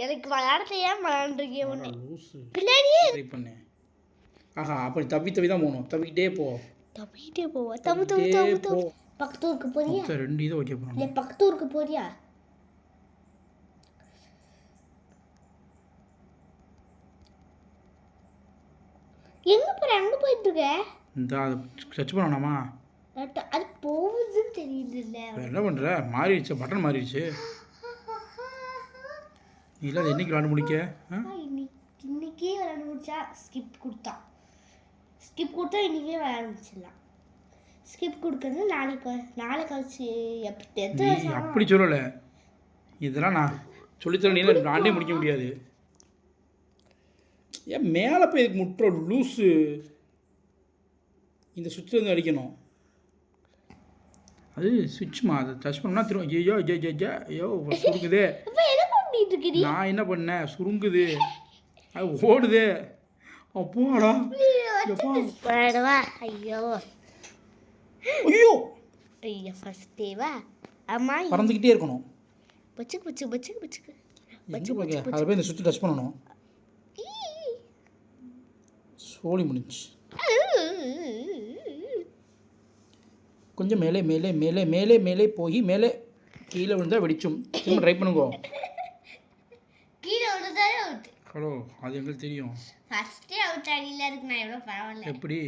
[SPEAKER 2] எனக்கு விளையாட ஏன் விளையாண்டுருக்கே ஒன்று
[SPEAKER 1] லூசு.
[SPEAKER 2] பின்னாடியே
[SPEAKER 1] ட்ரை பண்ணு. ஆஹா, அப்படி தவி தான் போகணும். தவிக்கிட்டே போ.
[SPEAKER 2] தவு பக்கத்தூருக்கு போறியா?
[SPEAKER 1] 2 இதை வைக்க போகிறோம்.
[SPEAKER 2] இல்லை பக்கத்தூருக்கு போறியா? எங்க போற? அங்க போயிட்டு இருக்க.
[SPEAKER 1] இந்த அதை சர்ச் பண்ணணுமா?
[SPEAKER 2] அது போகுதுன்னு தெரியுது. இல்லை
[SPEAKER 1] என்ன பண்ணுற? மாறிடுச்சு, பட்டன் மாறிடுச்சு. இல்லை, அது என்னைக்கு விளாண்டு முடிக்க?
[SPEAKER 2] இன்னைக்கே விளையாட முடிச்சா ஸ்கிப் கொடுத்தா இன்னைக்கே விளையாட முடிச்சிடலாம். ஸ்கிப் கொடுக்கறது நாளை கழிச்சு
[SPEAKER 1] அப்படி சொல்லலை. இதெல்லாம் நான் சொல்லித்தரேன். நீ விளாண்டே முடிக்க முடியாது. ஏன் மேலே போய் இதுக்கு முட்டுற லூஸு? இந்த சுவிட்சில் இருந்து அடிக்கணும். அது சுவிட்ச்மா, அதை டச் பண்ணோம்னா திரும்ப ஐயோ சுருங்குதே. நான் என்ன பண்ணேன்? சுருங்குது, அது ஓடுது. அப்போடா
[SPEAKER 2] ஐயோ ஃபர்ஸ்ட் அம்மா
[SPEAKER 1] பறந்துக்கிட்டே இருக்கணும்.
[SPEAKER 2] பச்சுக்கு
[SPEAKER 1] அதை போய் இந்த சுவிட்ச் டச் பண்ணணும். சோழி முடிஞ்சு. கொஞ்சம் மேலே போய் மேலே கீழே விழுந்தா வெடிச்சும். திரும்ப ட்ரை பண்ணுங்க.
[SPEAKER 2] கீழே விழுந்தாலே அவுட்.
[SPEAKER 1] ஹலோ, அது எங்களுக்கு தெரியும்.
[SPEAKER 2] ஃபர்ஸ்டே அவுட் ஆடில இருக்கு. நான் எவ்வளோ பரவாயில்ல.
[SPEAKER 1] எப்படி?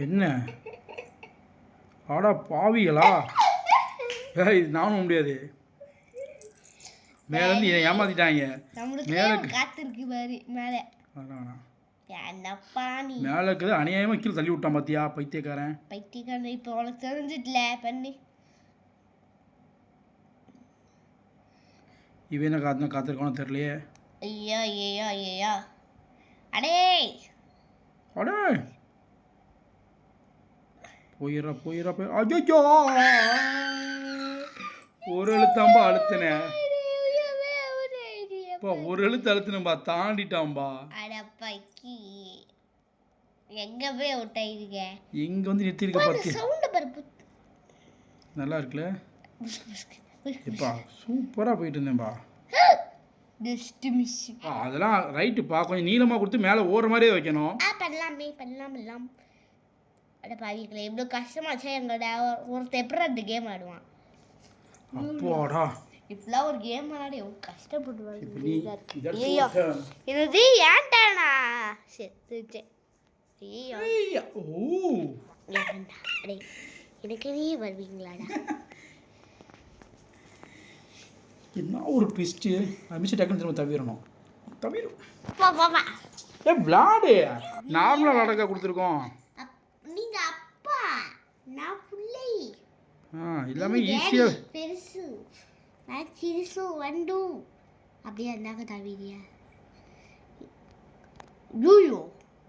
[SPEAKER 1] என்ன ஆடா பாவிகளா. ஏய் இது நானும் முடியாது. மேலேருந்து ஏமாத்திட்டாங்க.
[SPEAKER 2] நம்மளுக்கு காத்திருக்கு பாரு மேலே.
[SPEAKER 1] அதான்
[SPEAKER 2] என்னப்பா நீ
[SPEAKER 1] மேலே இருக்குது அநியாயமாக கீழே தள்ளி விட்டான் பார்த்தியா பைத்தியக்காரன்.
[SPEAKER 2] இப்போ உனக்கு தெரிஞ்சிட்டல பண்ணி.
[SPEAKER 1] இவன் என்ன காத்திருக்கானோ தெரியலையே.
[SPEAKER 2] ஐயோ ஐயோ ஐயோ அடே
[SPEAKER 1] அடே போயிடுறா போய் ஐயோ ஒரு எழுத்தாம்பா அழுத்தினேன். ஒரு எழுத்து அழுத்தினம்பா தாண்டிட்டான்பா.
[SPEAKER 2] அடப்பக்கி எங்க போய் அவுட் ஆயிருக்க?
[SPEAKER 1] எங்க வந்து நிறுத்திருக்க பாத்தி.
[SPEAKER 2] சவுண்ட் பாரு.
[SPEAKER 1] நல்லா இருக்குல. இப்பா சூப்பரா போயிட்டு இருந்தேன்பா.
[SPEAKER 2] Just miss.
[SPEAKER 1] அதெல்லாம் ரைட்டுப்பா. கொஞ்சம் நீளமா கொடுத்து மேலே ஓடுற மாதிரியே வைக்கணும்.
[SPEAKER 2] பண்ணலாம். அட பாவிகளே இவ்வளோ கஷ்டமாச்சா எங்களோட ஒருத்தர் எப்படி அந்த கேம் ஆடுவான்?
[SPEAKER 1] அப்போடா
[SPEAKER 2] இப்பெல்லாம் ஒரு கேம் விளையாட எவ்வளோ கஷ்டப்படுவாங்க.
[SPEAKER 1] ஐயோ
[SPEAKER 2] இது ஏன்டானா செத்துச்சு. ஐயோ எனக்கே வருவீங்களாடா.
[SPEAKER 1] என்ன ஒரு ட்விஸ்ட்டு. மிஸ் டக்குன்னு திரும்ப தவிரணும். ஏ விளாடு நார்மலாக விளாடக்கா கொடுத்துருக்கோம்.
[SPEAKER 2] நீங்க அப்பா நான் புள்ளை.
[SPEAKER 1] எல்லாமே ஈஸியாக
[SPEAKER 2] பெருசு நான் சிறுசு வண்டு அப்படியே இருந்தாங்க தவிரியா. யூயோ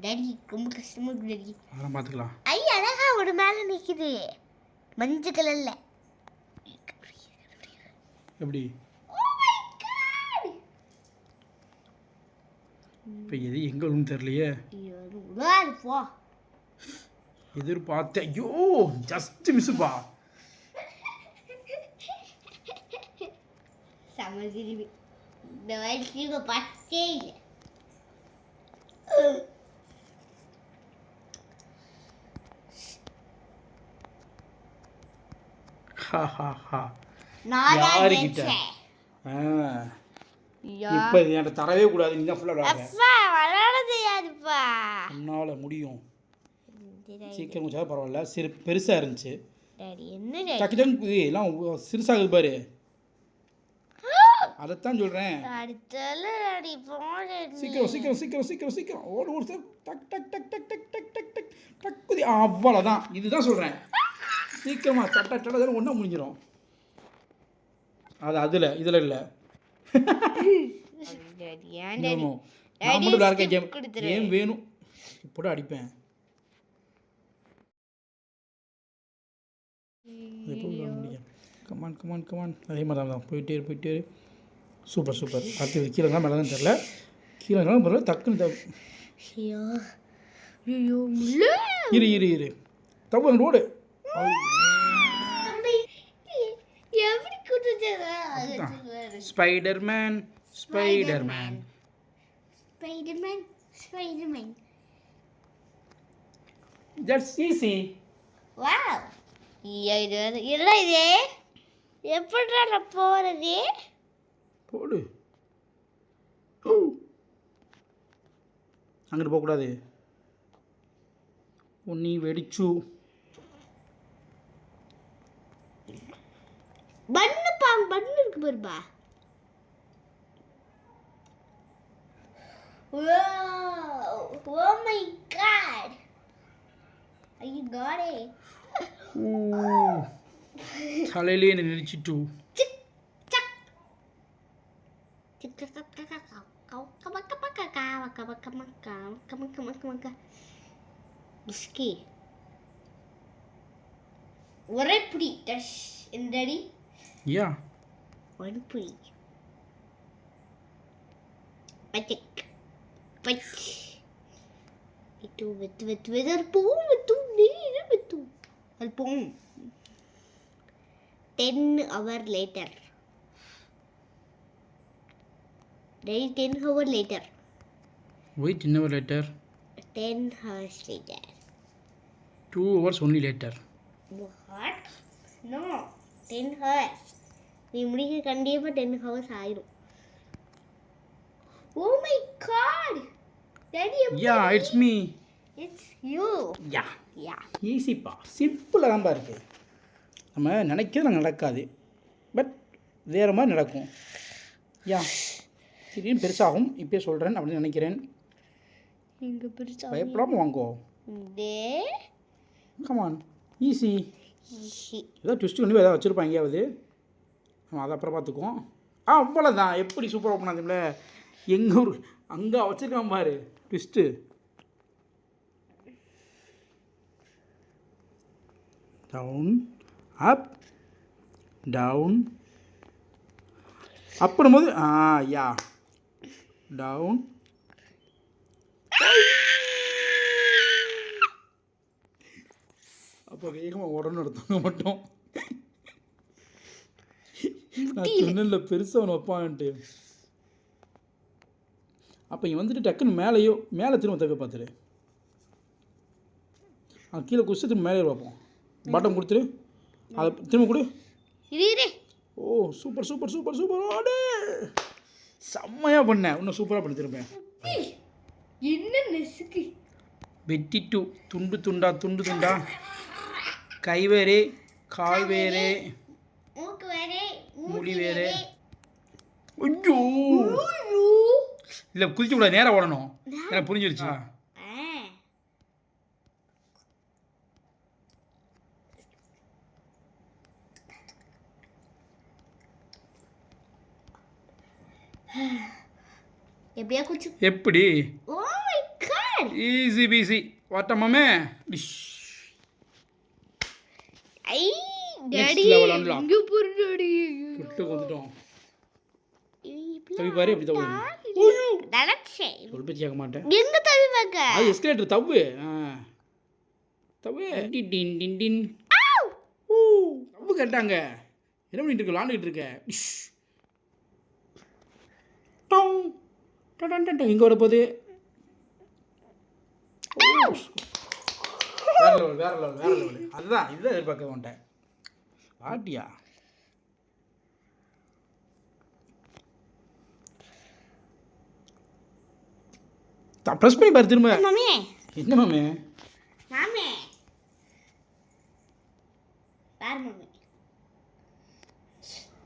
[SPEAKER 2] டேடி ரொம்ப கஷ்டமா இருக்கு டேடி.
[SPEAKER 1] அதெல்லாம் பார்த்துக்கலாம்.
[SPEAKER 2] ஐ அழகா ஒரு மேலே நிற்குது மஞ்சள் கலர்ல.
[SPEAKER 1] எப்படி இப்போ எது எங்களும் தெரியலையே.
[SPEAKER 2] போ
[SPEAKER 1] எதிர்பார்த்தேன். ஐயோ ஜஸ்ட் மிஸ்ஸுப்பா.
[SPEAKER 2] சமஜிரிவி இந்த வயசுல பச்சே இல்லை.
[SPEAKER 1] யாருக்கிட்ட இப்போ என்கிட்ட தரவே கூடாது. நீ தான் ஃபுல்லாக
[SPEAKER 2] விளையாட தெரியாதுப்பா.
[SPEAKER 1] உன்னால முடியும். சீக்கிரம் முடிச்சாலும் பரவாயில்ல. பெருசாக இருந்துச்சு. டக்கு டக்கு எல்லாம் சிறுசாகுது பாரு. அதைத்தான் சொல்கிறேன். சீக்கிரம் ஓடு ஓடு சார். டக் டக் டக் டக் டக் டக் டக் டக் டக்குதி. அவ்வளோதான். இதுதான் சொல்கிறேன். சீக்கிரமாக டக் டக் டக் ஒன்றா முடிஞ்சிடும். அது இதில் இல்லை. நான் மட்டும் விளையாடுற கேம் வேணும். இப்போட அடிப்பேன். கமான் அதே மாதிரி தான் போயிட்டே இரு. சூப்பர் அடுத்து கீழே தான் மேலே தான் தெரில. கீழே இருந்தாலும் பரவாயில்ல. டக்குன்னு இரு தப்பு அந்த road. Spiderman that's easy.
[SPEAKER 2] Wow இது எப்படிடா நான் போறது?
[SPEAKER 1] போடு. அங்கிட்டு போகக்கூடாது. நீ வெடிச்சு
[SPEAKER 2] பண்ணு இருக்கு பாருப்பா. Oh my god. You got it.
[SPEAKER 1] தலையிலே நினைச்சிட்டு
[SPEAKER 2] ஒரே புடி டஷ் ரெடி.
[SPEAKER 1] யா
[SPEAKER 2] ஒரு புடி பச்சக் பச் itu betul terpung betul ni betul terpung. 10 hours later. 10 hours later.
[SPEAKER 1] Wait, 10 hours later.
[SPEAKER 2] 10 hours later.
[SPEAKER 1] 2 hours only later.
[SPEAKER 2] What? No. 10 hours. நீ முடிக்க கண்டிப்பா 10 hours ஆயிரும். Oh my god. Daddy,
[SPEAKER 1] yeah, it's me.
[SPEAKER 2] It's you.
[SPEAKER 1] Yeah
[SPEAKER 2] yeah.
[SPEAKER 1] ஈஸிப்பா, சிம்பிளாக தான்ப்பா இருக்குது. நம்ம நினைக்கிறது நாங்கள் நடக்காது, பட் வேறு மாதிரி நடக்கும். யா திடீர்னு பெருசாகும், இப்போயே சொல்கிறேன் அப்படின்னு நினைக்கிறேன்.
[SPEAKER 2] இங்கே பெருசா
[SPEAKER 1] பயப்படாமல் வாங்கோ.
[SPEAKER 2] டே
[SPEAKER 1] கமான், ஈஸி.
[SPEAKER 2] ஈஸி.
[SPEAKER 1] ஏதோ ட்விஸ்ட்டு கொண்டு போய் ஏதாவது வச்சுருப்பாங்க எங்கேயாவது, நம்ம அதை அப்புறம் பார்த்துக்குவோம். அவ்வளோதான். எப்படி சூப்பராக ஓப்பன் ஆகுதுல, எங்கள் ஊர் அங்கே வச்சுருக்கான் பாரு ட்விஸ்ட்டு. டவுன் அப் டவுன் அப்புறம்போது யா டவுன். அப்போ வேகமாக உடனே எடுத்தவங்க மட்டும் நான் சொன்னல பெருசாக ஒன்று வைப்பான்ட்டு. அப்போ இங்கே வந்துட்டு டக்குன்னு மேலே திரும்ப தவிர பார்த்துரு. கீழே குடிச்சு திரும்ப மேலே பார்ப்போம். பாட்டம் கொடுத்துரு, அதை திரும்ப கொடு. ஓ சூப்பர் சூப்பர் சூப்பர் சூப்பர், ஆடு செம்மையாக பண்ணேன். இன்னும் சூப்பராக பண்ணி திரும்பேன்.
[SPEAKER 2] என்ன நெசுக்கு
[SPEAKER 1] வெட்டிட்டு துண்டு துண்டா துண்டு துண்டா, கை வேறு கால் வேறு
[SPEAKER 2] மூக்கு வேறே
[SPEAKER 1] முடி வேறு. ஐயோ இல்லை, குதிக்க கூடாது, நேராக ஓடணும். எனக்கு புரிஞ்சிருச்சு.
[SPEAKER 2] எப்படியா குச்சி?
[SPEAKER 1] எப்படி?
[SPEAKER 2] Oh my God,
[SPEAKER 1] easy peasy. வாட்டமாமே dish.
[SPEAKER 2] I daddy
[SPEAKER 1] level unlock.
[SPEAKER 2] இங்க போற டாடி.
[SPEAKER 1] விட்டு வந்துட்டோம். தவி பாரு எப்படி தவு.
[SPEAKER 2] நடச்சே
[SPEAKER 1] ஒரு பேச்சு கேட்க மாட்டேன்.
[SPEAKER 2] எங்க தவி வைக்க?
[SPEAKER 1] அது எஸ்கலேட்டர் தவு. தவு டின் டின் டின் டின். ஓ தவு கேட்டாங்க. என்ன பண்ணிட்டு இருக்க? விளாண்டுட்டு இருக்க. டவுன் டன் டன் டன். இங்கே வர போகுது. வேற லெவல் வேற லெவல் வேற லெவல். அதுதான் இதுதான் எதிர்பார்க்க மாட்டேன். ஆட்டியா ப்ரெஸ் பண்ணி பாரு திரும்ப.
[SPEAKER 2] மாமே
[SPEAKER 1] என்ன மாமே?
[SPEAKER 2] மாமே பாரு மாமே,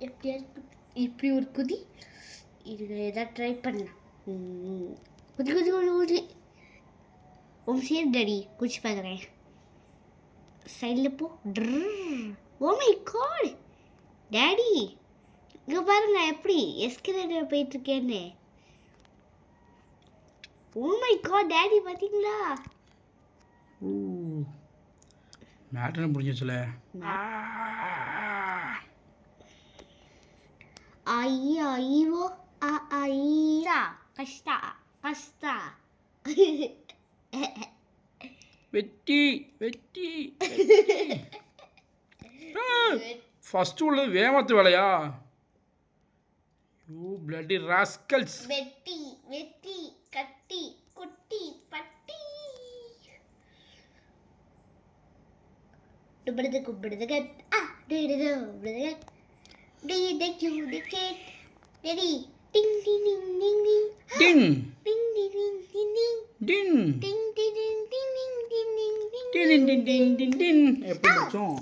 [SPEAKER 2] எப்படியா இப்படி ஒரு குதி. இது ஏதாவது ட்ரை பண்ணலாம். குதி குதி குதி குதி. உங்க சரி டாடி குச்சி பார்க்குறேன். சைடில் போ. ஓ மை காட் டாடி, இங்கே பாருங்க எப்படி எஸ்கலேட்டர் போயிட்டுருக்கேன்னு. ஓ மை காட் டாடி பார்த்தீங்களா?
[SPEAKER 1] மேட்டர் புரிஞ்சிச்சுல.
[SPEAKER 2] ஐயோ ஐயா கஷ்டா கஷ்டா.
[SPEAKER 1] வெட்டி வெட்டி ஃபஸ்ட்டு உள்ளது வேமத்து வேலையா? You bloody rascals.
[SPEAKER 2] வெட்டி வெட்டி கட்டி குட்டி பட்டி. டுபடுது குப்பிடுது கட் டிடுது குப்பிடுது கட் டிடு கியூடு கேட் ரெடி டிங் டிங் டிங் டிங் டிங்
[SPEAKER 1] டிங்
[SPEAKER 2] டிங் டிங் டிங்
[SPEAKER 1] டிங்
[SPEAKER 2] டிங் டிங் டிங் டிங் டிங் டிங் டிங்
[SPEAKER 1] டின் டின் டின் டின் டின். எப்படி முடிச்சோம்?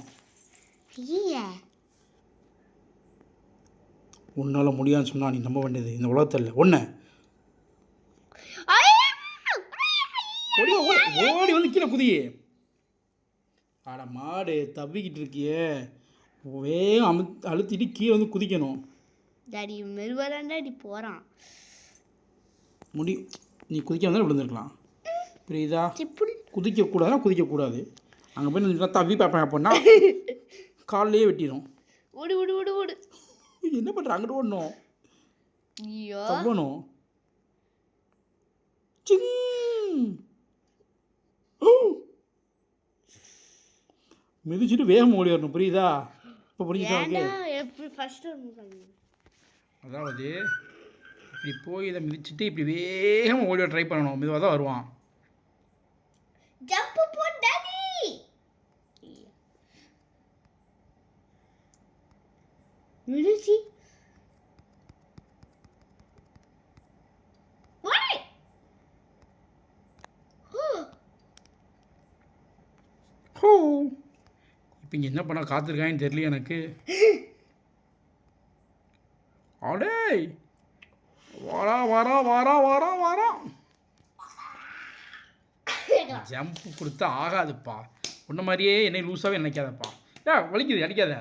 [SPEAKER 2] ஐயா
[SPEAKER 1] உன்னால் முடியாதுன்னு சொன்னா நீ நம்ப வேண்டியது இந்த உலகத்தில் ஒன்று. ஓடி வந்து கீழே குதியே. ஆட மாடு தவிக்கிட்டு இருக்கியே, வேகம் அழுத்திட்டு கீழே வந்து குதிக்கணும்.
[SPEAKER 2] டாடி மெருவரான் டாடி போகிறான்.
[SPEAKER 1] நீ குதிக்க வந்தாலும் விழுந்துருக்கலாம். புரியுதா?
[SPEAKER 2] சிப்புள்
[SPEAKER 1] குதிக்கக்கூடாதுன்னா குதிக்கக்கூடாது. அங்கே போய் நின்று தவி பார்ப்பேன் அப்படின்னா காலையே வெட்டிடும்.
[SPEAKER 2] ஓடு ஓடு ஓடு ஓடு.
[SPEAKER 1] என்ன பண்ணுற? அங்கிட்டு ஓடணும்,
[SPEAKER 2] ஐயோ
[SPEAKER 1] தவணும். மிதிச்சுட்டு வேகம் ஓடி வரணும். புரியுதா? இப்போ புரியுதா?
[SPEAKER 2] எப்படி ஃபர்ஸ்ட் ஒன்று
[SPEAKER 1] அதாவது இப்படி போய் இதை மிதிச்சுட்டு இப்படி வேகமாக ஓடி ட்ரை பண்ணணும். மெதுவாக தான் வருவான்.
[SPEAKER 2] ஜம்ப் போ டாடி. மிதிச்சி ஓடு.
[SPEAKER 1] இப்போ இங்கே என்ன பண்ண காத்திருக்காங்கன்னு தெரியல எனக்கு. அடே வாரா வாரா வாரா வாரா வாரா. ஜம்ப் கொடுத்தா ஆகாதுப்பா. உன்ன மாதிரியே என்னை லூஸாகவே நினைக்காதப்பா. வலிக்குது, அடிக்காத.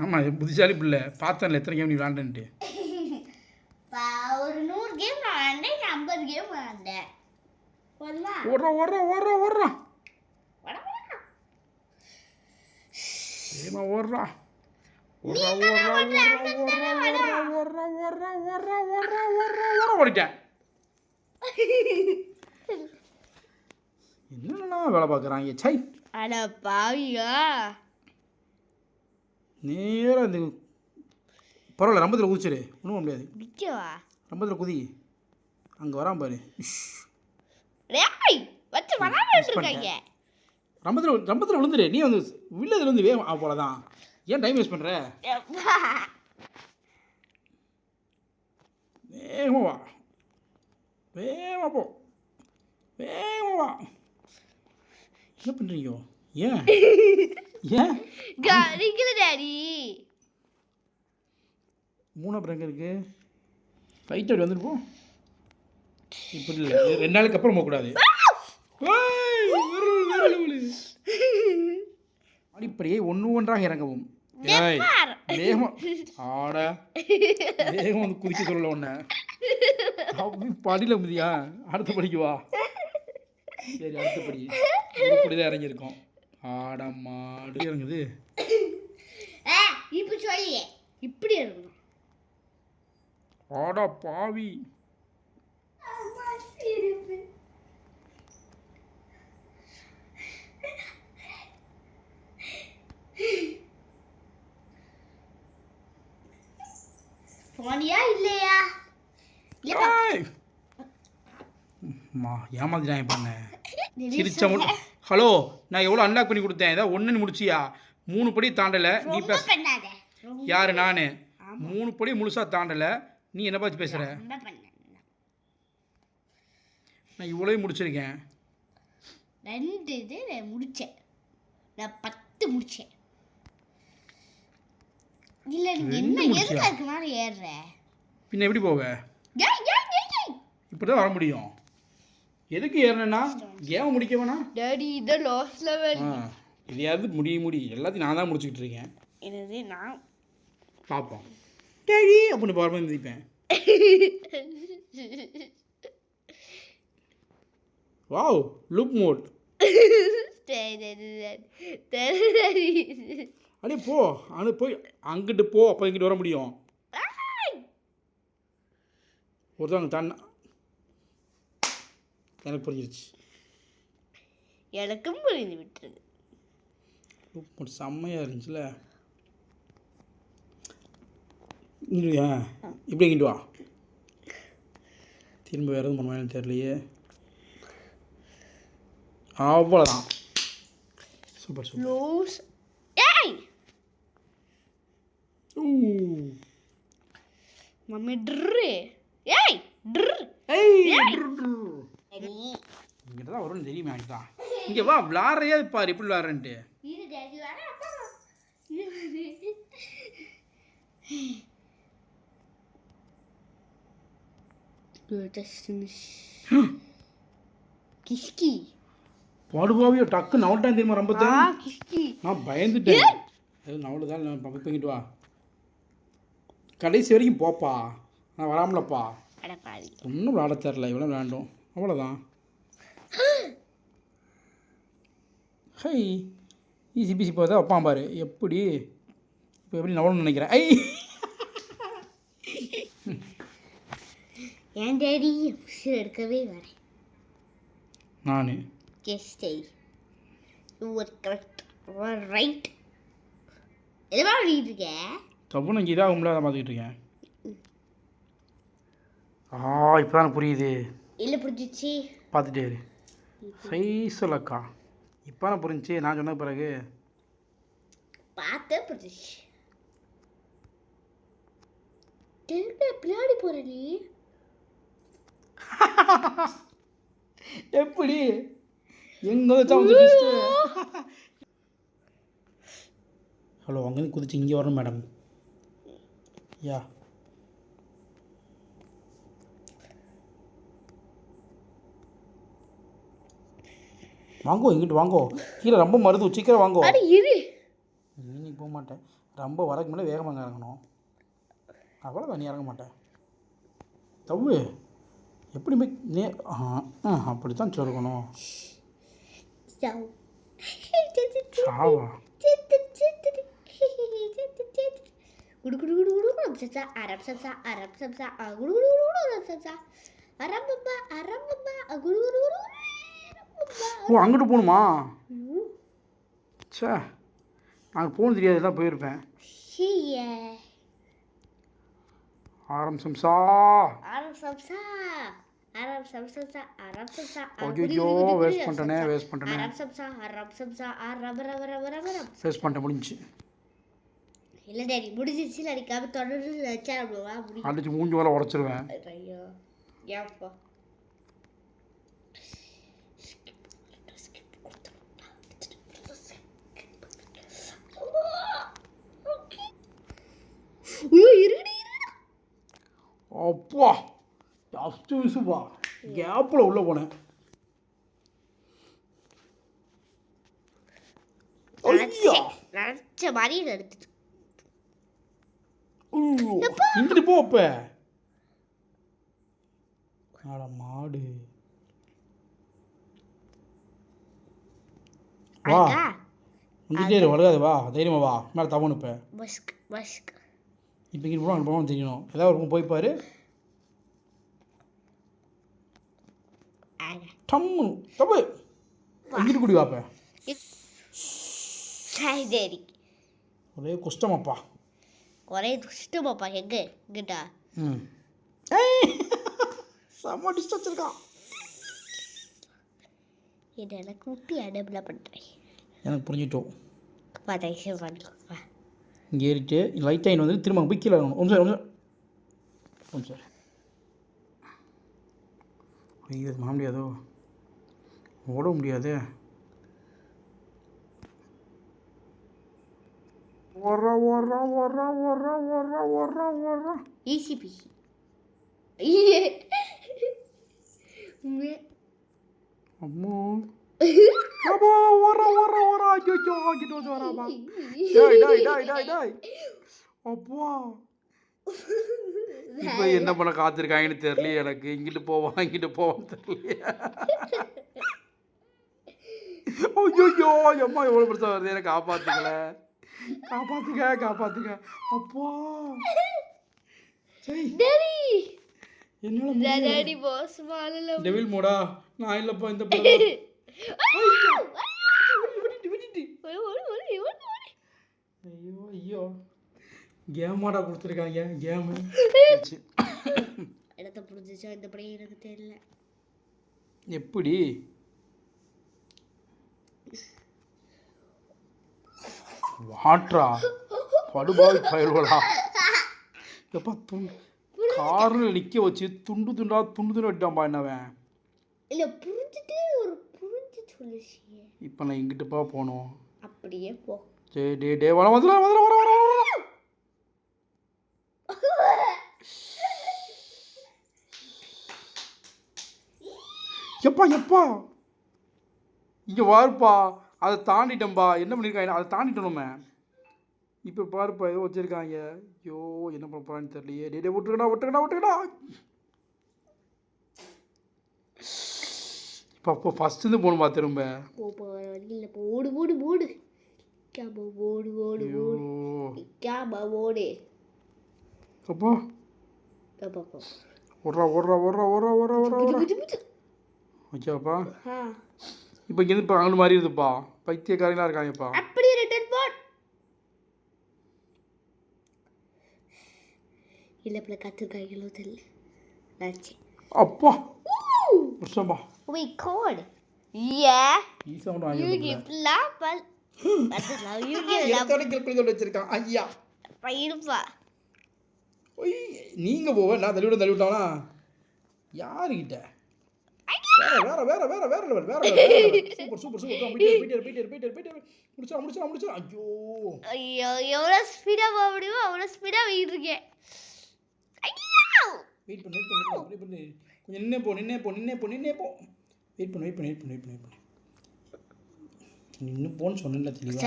[SPEAKER 1] ஆமாம், புத்திசாலி பிள்ளை. பார்த்தேன்ல எத்தனை கேம் நீ விளாண்டுன்ட்டு.
[SPEAKER 2] ஒரு 100 கேம் விளாண்டேன், 50 கேம் விளாண்டேன்.
[SPEAKER 1] ஓடுறா ஓடுறா ஓடுறா ஓடுறா. ஏமா ஓடுறா ஓடுறா ஓடுறா ஓடுறா ஓடுறா ஓடுறா ஓடுறா ஓடுறா ஓடுறா ஓடுறா ஓடிட்டேன். என்னெல்லாம் வேலை பார்க்குறாங்க சை.
[SPEAKER 2] அட பாவியா.
[SPEAKER 1] நேராக இந்த பரவாயில்ல, ரம்பத்தில் குதிச்சிரு, ஒன்றும் பண்ண முடியாது.
[SPEAKER 2] நிற்கவா?
[SPEAKER 1] ரம்பத்தில் குதி, அங்கே வரான் பாரு. ரம்பத்தில் விழுந்துரு. நீ வந்து வில்லதுல இருந்து வேகம் போலதான். ஏன் டைம் வேஸ்ட் பண்ணுற? வேகமா வா, வேகமா போ, வேகமா வா. என்ன பண்ணுறீங்க? ஏன் ஏன்
[SPEAKER 2] டாடி
[SPEAKER 1] 3 அப்புறம் எங்கே இருக்கு? ரைட் அப்படி வந்துருப்போம். இப்படி இல்லை, 2 நாளுக்கு அப்புறம் போகக்கூடாது. அடிப்படையை ஒன்றாக இறங்கவும். வேகம் ஆட வேகம் வந்து குதிக்க சொல்லல ஒன்ன. படியில் முடியா? அடுத்த படிக்கு வா. சரி, அடுத்த படி இப்படிதான் இறங்கியிருக்கோம். ஆட மாடு இறங்குது.
[SPEAKER 2] இப்ப சொல்லியே இப்படி இறங்கணும்.
[SPEAKER 1] ஆடா பாவி.
[SPEAKER 2] போனியா இல்லையா?
[SPEAKER 1] ஏமாத்திட்டாங்க பண்ண. சிரிச்ச மட்டும். ஹலோ, நான் எவ்வளோ அன்லாக் பண்ணி கொடுத்தேன். ஏதாவது ஒன்றுன்னு முடிச்சியா? 3 படி தாண்டலை நீ பேச. யாரு? நான் 3 படி முழுசாக தாண்டலை. நீ என்ன பார்த்து பேசுகிற? நான் இவ்வளோ முடிச்சிருக்கேன்.
[SPEAKER 2] 2 இது முடித்தேன். நான் 10 முடித்தேன். இல்லை, நீ என்ன எதுக்கு அதுக்கு மேலே ஏறுற?
[SPEAKER 1] பின்ன எப்படி போவ? இப்படி தான் வர முடியும். எதுக்கு ஏறினா கேம் முடிக்க வேணாம்
[SPEAKER 2] டாடி. இது லாஸ்ட் லெவல்.
[SPEAKER 1] இதையாவது முடி எல்லாத்தையும் நான் தான் முடிச்சுக்கிட்டு இருக்கேன்.
[SPEAKER 2] என்னது? நான்
[SPEAKER 1] பார்ப்போம் டேடி அப்படின்னு பார்ப்போம் மிதிப்பேன். Wow, loop mode. அப்படியே போ, அனு போய் அங்கிட்டு போ, அப்போ இங்கிட்டு வர முடியும். ஒருத்தவங்க தண்ணா எனக்கு புரிஞ்சிருச்சு.
[SPEAKER 2] எனக்கும் புரிந்து விட்டுருது.
[SPEAKER 1] லூப் மோட் செம்மையாக இருந்துச்சுல. இல்லையா? இப்படி இங்கிட்டு வா. திரும்ப வேறு எதுவும் பண்ணுவாங்கன்னு தெரியலையே. அவ்வளோதான். Super super.
[SPEAKER 2] மம்மி ட்ரு. ஏய் ட்ரு.
[SPEAKER 1] இங்கிட்ட தான் வரும்னு தெரியுமே எனக்கு தான். இங்கே வா, விளாட்றையா பாரு எப்படி விளாட்றேன்ட்டு.
[SPEAKER 2] கிஷ்கி
[SPEAKER 1] பாடுபாவியோ டக்கு நவட்டான் தெரியுமா? ரொம்ப
[SPEAKER 2] கிஷ்கி.
[SPEAKER 1] நான் பயந்துட்டேன். அது நவளுதான். நான் பங்கிட்டு வா, கடைசி வரைக்கும் போப்பா. நான் வராமலப்பா. ஒன்றும் விளாட தரல. இவ்வளோ விளாண்டோம், அவ்வளோதான். ஹை, ஈஸி பிசி போதா வைப்பான் பாரு. எப்படி இப்போ எப்படி நவலன்னு நினைக்கிறேன். ஐ
[SPEAKER 2] என் டேடி உசிர் எடுக்கவே வரேன்
[SPEAKER 1] நான்.
[SPEAKER 2] கெஸ்டை you are correct, you are right. எதுவா எழுதிட்டு இருக்க?
[SPEAKER 1] தப்புன்னு இங்கே இதாகும்ல, அதை பார்த்துக்கிட்டு இருக்கேன். இப்போ தான் புரியுது.
[SPEAKER 2] இல்லை புரிஞ்சிச்சு.
[SPEAKER 1] பார்த்துட்டே இரு. சைசலக்கா இப்போ தான் புரிஞ்சிச்சு. நான் சொன்ன பிறகு
[SPEAKER 2] பார்த்து புரிஞ்சிச்சு. பின்னாடி போகிற நீ.
[SPEAKER 1] எப்படி எங்கே வச்சா வந்து ட்விஸ்ட்டு. ஹலோ அங்கேருந்து குதிச்சு இங்கே வரணும் மேடம். யா வாங்கோ, இங்கிட்டு வாங்கோ. கீழே ரொம்ப மருது, சீக்கிரம் வாங்கோ.
[SPEAKER 2] அட இரு.
[SPEAKER 1] நீ போக மாட்டேன். ரொம்ப வரக்கு மேலே வேகமாக இறங்கணும். அவ்வளோ நீ இறங்க மாட்டேன். தவு எப்படியுமே நே அப்படி தான் சொல்லணும். சாவா
[SPEAKER 2] குடு குடு குடு குடு சச்சா அரப் சச்சா அரப் சச்சா குடு குடு குடு குடு சச்சா அரப்பப்பா அரப்பப்பா குடு குடு குடு.
[SPEAKER 1] ஓ அங்கிட்டு போகணுமா? சே நாங்கள் போகணும் தெரியாது, தான் போயிருப்பேன். ஆரம் சம்சா
[SPEAKER 2] அரப் சம்சா அரப் சம்சா அரப் சம்சா
[SPEAKER 1] ஐயோ வேஸ்ட் பண்ணிட்டேனே
[SPEAKER 2] அரப் சம்சா அரப் சம்சா அரப் ரப ரப ரப ரப
[SPEAKER 1] வேஸ்ட் பண்ணிட்டேன். முடிஞ்சு
[SPEAKER 2] இல்லை டேடி முடிஞ்சிச்சு. அடிக்காம தொடர்ந்து வச்சா நம்மளா முடியும்.
[SPEAKER 1] அடிச்சு மூஞ்சி மேலே உடச்சிருவேன்.
[SPEAKER 2] ஐயோ ஏப்பா ஐயோ இருடி இருடா.
[SPEAKER 1] அப்பா ஜஸ்ட் மிஸ்ஸுப்பா, கேப்பில் உள்ளே போனேன்.
[SPEAKER 2] நினச்ச மாதிரி எடுத்துட்டு
[SPEAKER 1] இங்கிட்டு போ. அப்போ ஆட மாடு வா, வந்துட்டே வளராது. வா தைரியமா வா, மேலே தவணும். இப்போ
[SPEAKER 2] பஸ்க் பஸ்க்
[SPEAKER 1] இப்போ இங்கிட்டு போனால் அங்கே போகணும் தெரியணும். ஏதாவது ஒரு போய் பாரு. டம்மு தப்பு இங்கிட்டு குடி வாப்ப.
[SPEAKER 2] டேடி
[SPEAKER 1] ஒரே கஷ்டமாப்பா,
[SPEAKER 2] ஒரே துஷ்டமாப்பா. எங்கே இங்கிட்டா?
[SPEAKER 1] ம் செம்ம டிஸ்ட் வச்சிருக்கான்.
[SPEAKER 2] என்ன கூட்டி அடபில் பண்ணுறேன்.
[SPEAKER 1] எனக்கு புரிஞ்சிட்டோம்.
[SPEAKER 2] பதைசு பண்ணலாம்.
[SPEAKER 1] இங்கே ஏறிட்டு லைட்டாக இன்னும் வந்து திரும்ப போய் கீழே வரணும். ஒன்று சார் ஐயோ மாற முடியாதோ, ஓட முடியாது.
[SPEAKER 2] Easy peasy.
[SPEAKER 1] அம்மா அப்பா ஓர ஓர ஓர ஐயோ ஆகிட்டு வந்து வராமா. டேய் டேய் டேய் டேய் டேய் அப்பா இப்போ என்ன பண்ண காத்திருக்காங்கன்னு தெரியல எனக்கு. இங்கிட்டு போவான் இங்கிட்டு போவான்னு தெரியல. ஐயோ அம்மா எவ்வளோ பிரச்சனை வருது, எனக்கு காப்பாற்றுக்கல. காப்பாத்துக்க அப்பா. சரி
[SPEAKER 2] டேடி பாஸ் மாலல
[SPEAKER 1] டெவில் மோடா நான் இல்லப்பா இந்த ஐயோ கேமாடா கொடுத்துருக்காங்க. கேமு
[SPEAKER 2] இடத்த புரிஞ்சிச்சா இந்த படம் எனக்கு தெரியல.
[SPEAKER 1] எப்படி வாட்ரா படுபாவி பயல்வடா. எப்பா காரில் நிற்க வச்சு துண்டு துண்டா வெட்டான்பா என்னவன்.
[SPEAKER 2] இல்லை புரிஞ்சுட்டு ஒரு புரிஞ்சு சொல்லிச்சு.
[SPEAKER 1] இப்போ நான் இங்கிட்டுப்பா போகணும்.
[SPEAKER 2] அப்படியே போ.
[SPEAKER 1] டே வர வர எப்பா இங்கே வாருப்பா. அதை தாண்டிட்டோம்பா. என்ன பண்ணியிருக்காங்க, அதை தாண்டிட்டோமே. இப்போ பாருப்பா ஏதோ வச்சுருக்காங்க. ஐயோ என்ன பண்ண போகிறான்னு தெரியலையே. டே விட்டுக்கடா. இப்போ அப்போ ஃபஸ்ட்டு போகணும்பா திரும்ப.
[SPEAKER 2] வண்டியில் ஓடு கேம ஓடு
[SPEAKER 1] அப்பா ஓகேப்பா. இப்போ இங்கேருந்து இப்போ அங்கே மாதிரி இருக்குதுப்பா. பைத்தியக்காரங்களாக இருக்காங்கப்பா.
[SPEAKER 2] அப்படியே ரிட்டர்ன் போட். இல்லை இப்போ கற்றுக்காய்களோ தெரியல.
[SPEAKER 1] அப்பா புஷ்டம்பா.
[SPEAKER 2] Oh my god. Yeah.
[SPEAKER 1] E sound
[SPEAKER 2] You
[SPEAKER 1] ஆகிடுது.
[SPEAKER 2] give love. That's love. You give love.
[SPEAKER 1] எத்தனை கில்குள்ள வச்சிருக்கான் ஐயா.
[SPEAKER 2] பையன்பா.
[SPEAKER 1] நீங்க போவ நான் தள்ளி விட்டானா யாருக்கிட்ட?
[SPEAKER 2] ஐயா.
[SPEAKER 1] வேற லெவல் சூப்பர் போயிட்டு முடிச்சா ஐயோ
[SPEAKER 2] ஐயோ எவ்வளோ ஸ்பீடாக போக முடியுமோ அவ்வளோ ஸ்பீடாக போயிட்டு இருக்கேன். ஐயோ
[SPEAKER 1] வெயிட் பண்ணு கொஞ்சம் நின்னே போ வெயிட் பண்ணு நின்று போன்னு சொன்னேன்ல தெளிவா.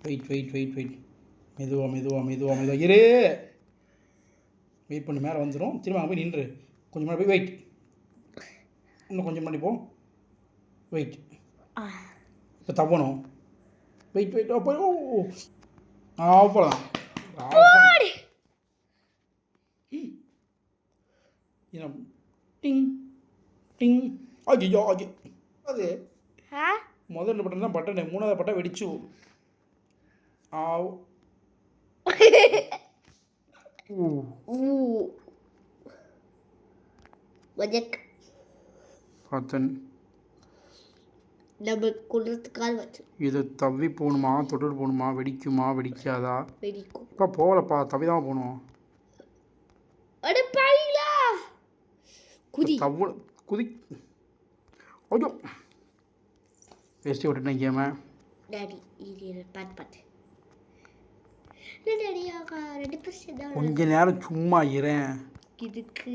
[SPEAKER 1] வெயிட் மெதுவா இரு. வெயிட் பண்ணு, மேலே வந்துடும். திரும்ப அங்கே போய் நின்று கொஞ்சம் மேலே போய் வெயிட், இன்னும் கொஞ்சம் முன்னாடி போ. வெயிட், இப்போ தவணும். வெயிட் அப்போ அவ்வளோதான். டிங் டிங் ஐயோ அது முதல்ல பட்டன் தான் பட்டன், மூணாவது பட்டன் வெடிச்சு. ஆவ் பார்த்தன்.
[SPEAKER 2] நம்ம குளத்துக்கால் வச்சு
[SPEAKER 1] இது தவி போகணுமா, தொட்டு போகணுமா, வெடிக்குமா வெடிக்காதா?
[SPEAKER 2] வெடிக்கும்.
[SPEAKER 1] இப்போ போகலப்பா, தவி தான் போகணும்.
[SPEAKER 2] அடப்பாயிலா குதி
[SPEAKER 1] குதி. ஐயோ வேஸ்ட்டி விட்டுட்டேன் கேமை.
[SPEAKER 2] டாடி இது பாட்டு டாடியாக 2% தான்.
[SPEAKER 1] கொஞ்ச நேரம் சும்மா இரேன்.
[SPEAKER 2] இதுக்கு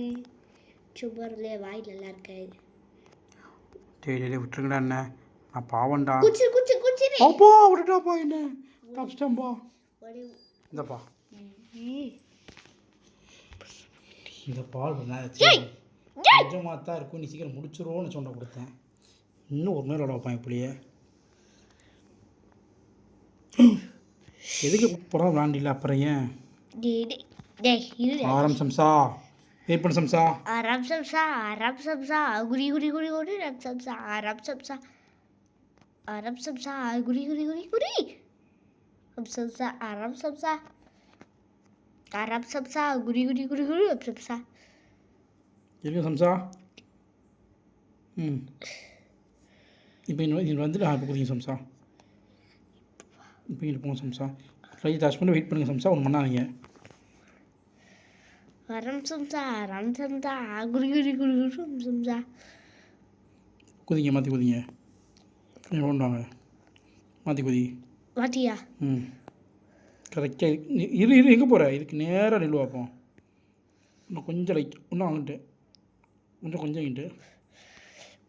[SPEAKER 2] சும்மாருந்தே வாய் நல்லா இருக்காது.
[SPEAKER 1] டேய் விட்டுருங்கடா என்ன, நான் பாவண்டா.
[SPEAKER 2] குச்சி
[SPEAKER 1] அப்பா விட்டுட்டாப்பா, என்ன தப்பிச்சிட்டேன்பா. இந்தப்பா இந்த பால் கொஞ்சமாக தான் இருக்கும், நீ சீக்கிரம் முடிச்சிருவோன்னு சொன்ன கொடுத்தேன். இன்னும் ஒரு நேரம் விளையாடுவான் இப்படியே. எதுக்கு போகிறோம் விளாண்டில்ல, அப்புறம் ஏன் ஆரம் சம்சா. வெயிட் பண்ண சம்சா.
[SPEAKER 2] ஆரம் சம்சா குரி ரம் சம்சா. ஆரம் சம்சா குரி ரம் சம்சா. ஆரம் சம்சா குரி ரம் சம்சா.
[SPEAKER 1] இருக்கு சம்சா. இப்போ இங்கே வந்துட்டு இப்போ குதிங்க சம்சா. இப்போ இங்கே போங்க சம்சா. ட்ரை டச் பண்ணி வெயிட் பண்ணுங்கள் சம்சா, ஒன்று பண்ணாதீங்க.
[SPEAKER 2] ரம் சம்சா குரி ரம் சம்சா.
[SPEAKER 1] குதிங்க, மாற்றி குதிங்க. கொஞ்சம் கொண்டு வாங்க, மாற்றி குதி.
[SPEAKER 2] மாட்டியா?
[SPEAKER 1] கரெக்டாக இரு எங்கே போகிற? இதுக்கு நேராக நில்லு பார்ப்போம். இன்னும் கொஞ்சம் லைட், இன்னும் வாங்கிட்டு கொஞ்சம் இங்கிட்டு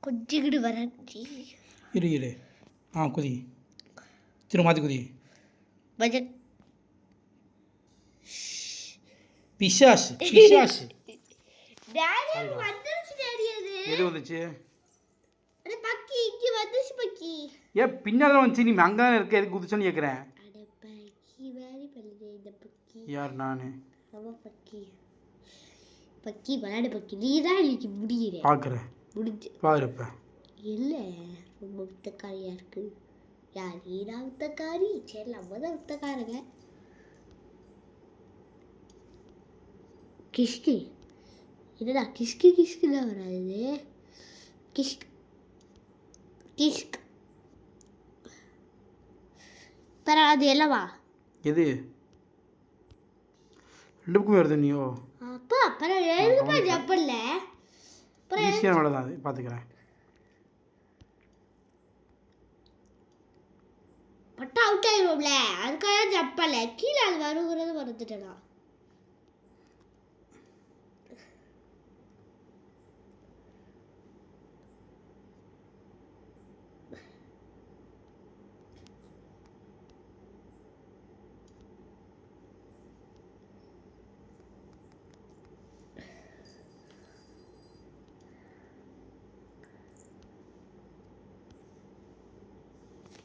[SPEAKER 2] கொஞ்சிக்கிட்டு வரேன்.
[SPEAKER 1] இரு குதி. திரும்ப மாற்றி குதி.
[SPEAKER 2] பஜட்
[SPEAKER 1] பிசாசு.
[SPEAKER 2] டாடி வந்துருச்சு. டாடி அது
[SPEAKER 1] எது வந்துச்சு?
[SPEAKER 2] அட பக்கி இங்க வந்துச்சு. பக்கி
[SPEAKER 1] பின்னால வந்துச்சு. நீ அங்கே தானே இருக்க, எதுக்கு குதிச்சோன்னு கேட்குறேன்.
[SPEAKER 2] அட பக்கி வேறி பண்ணுது இந்த பக்கி.
[SPEAKER 1] யார்? நான்
[SPEAKER 2] பக்கி விளையாடு. பக்கி நீ தான் இன்னைக்கு முடியிற.
[SPEAKER 1] பார்க்குறேன்,
[SPEAKER 2] முடிஞ்சு
[SPEAKER 1] பாருப்பேன்.
[SPEAKER 2] இல்லை ரொம்ப வித்தக்காரியா இருக்கு. யார்? நீனா வித்தக்காரி? சரி நம்ம தான் வித்தக்காரங்க. கிஷ்கு என்னடா கிஷ்கு தான் வராது. கிஷ்க் பரவ அது எல்லாவா?
[SPEAKER 1] எது ரெண்டு பக்கம் வருது நீயோ?
[SPEAKER 2] அப்பா பரவ எழுதுப்பா ஜப்பல்ல.
[SPEAKER 1] ஈஸியான வேலை தான் அது, பார்த்துக்கிறேன்.
[SPEAKER 2] பட்டா அவுட் ஆயிடும்ல, அதுக்காக ஜப்பல்ல. கீழே அது வருங்கிறது மறந்துட்டேனா.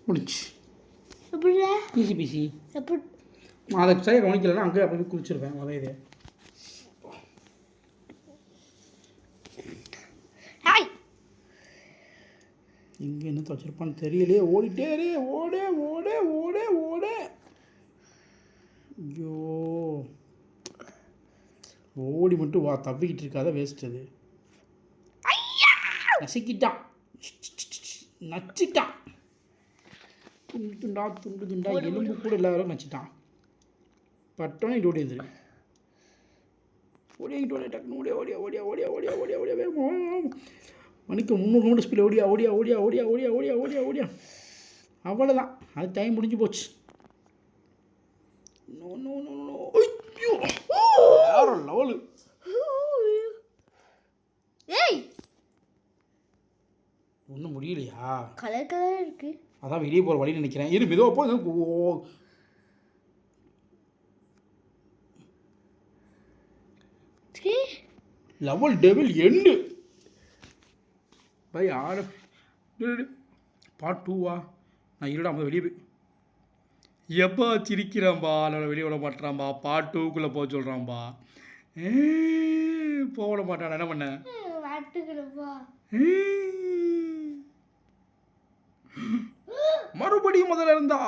[SPEAKER 1] முடிச்சு
[SPEAKER 2] எப்படிடா?
[SPEAKER 1] பிசி
[SPEAKER 2] எப்படி?
[SPEAKER 1] நான் அதை சரியாக கவனிக்கலன்னா அங்கே அப்படி குளிச்சிருவேன். அதே இது
[SPEAKER 2] ஹாய்
[SPEAKER 1] இங்கே என்ன வச்சிருப்பான்னு தெரியலையே. ஓடிட்டே ஓட. ஐயோ ஓடி மட்டும் வா, தப்பிக்கிட்டு இருக்காத, வேஸ்ட் அது. நசிக்கிட்டான், நச்சிட்டான். துண்டு துண்டா எலும்பு கூட எல்லாரும் நச்சிட்டான். பட்டோன்னு ஓடி வந்துரு. ஓடியாங்கிட்டு ஓடியா டக்குனு ஓடியா ஓடியா ஓடியா ஓடியா ஓடியா ஓடியா ஓடியா வேகமா மணிக்கு 300 கிலோமீட்டர் ஸ்பீடில் ஓடியா ஓடியா ஓடியா ஓடியா ஓடியா ஓடியா ஓடியா ஓடியா அவ்வளோதான் அது டைம் முடிஞ்சு போச்சு நோ நோ நோ நோ ஐயோ வேற லெவலு
[SPEAKER 2] ஏய்
[SPEAKER 1] ஒன்றும் முடியலையா
[SPEAKER 2] கலர் கலர் இருக்கு
[SPEAKER 1] அதான் வெளியே போகிற வழி நினைக்கிறேன் இரு மெதுவாக போ லெவல் டெவில் எண்டு பை ஆட பார்ட் 2வா நான் இருடா வெளியே போய் எப்போ சிரிக்கிறான்பா இல்லை வெளியே விட மாட்டான்பா பார்ட் 2க்குள்ளே போக சொல்கிறான்பா போக விட மாட்டான் என்ன பண்ண மறுபடியும் முதல்ல இருந்தா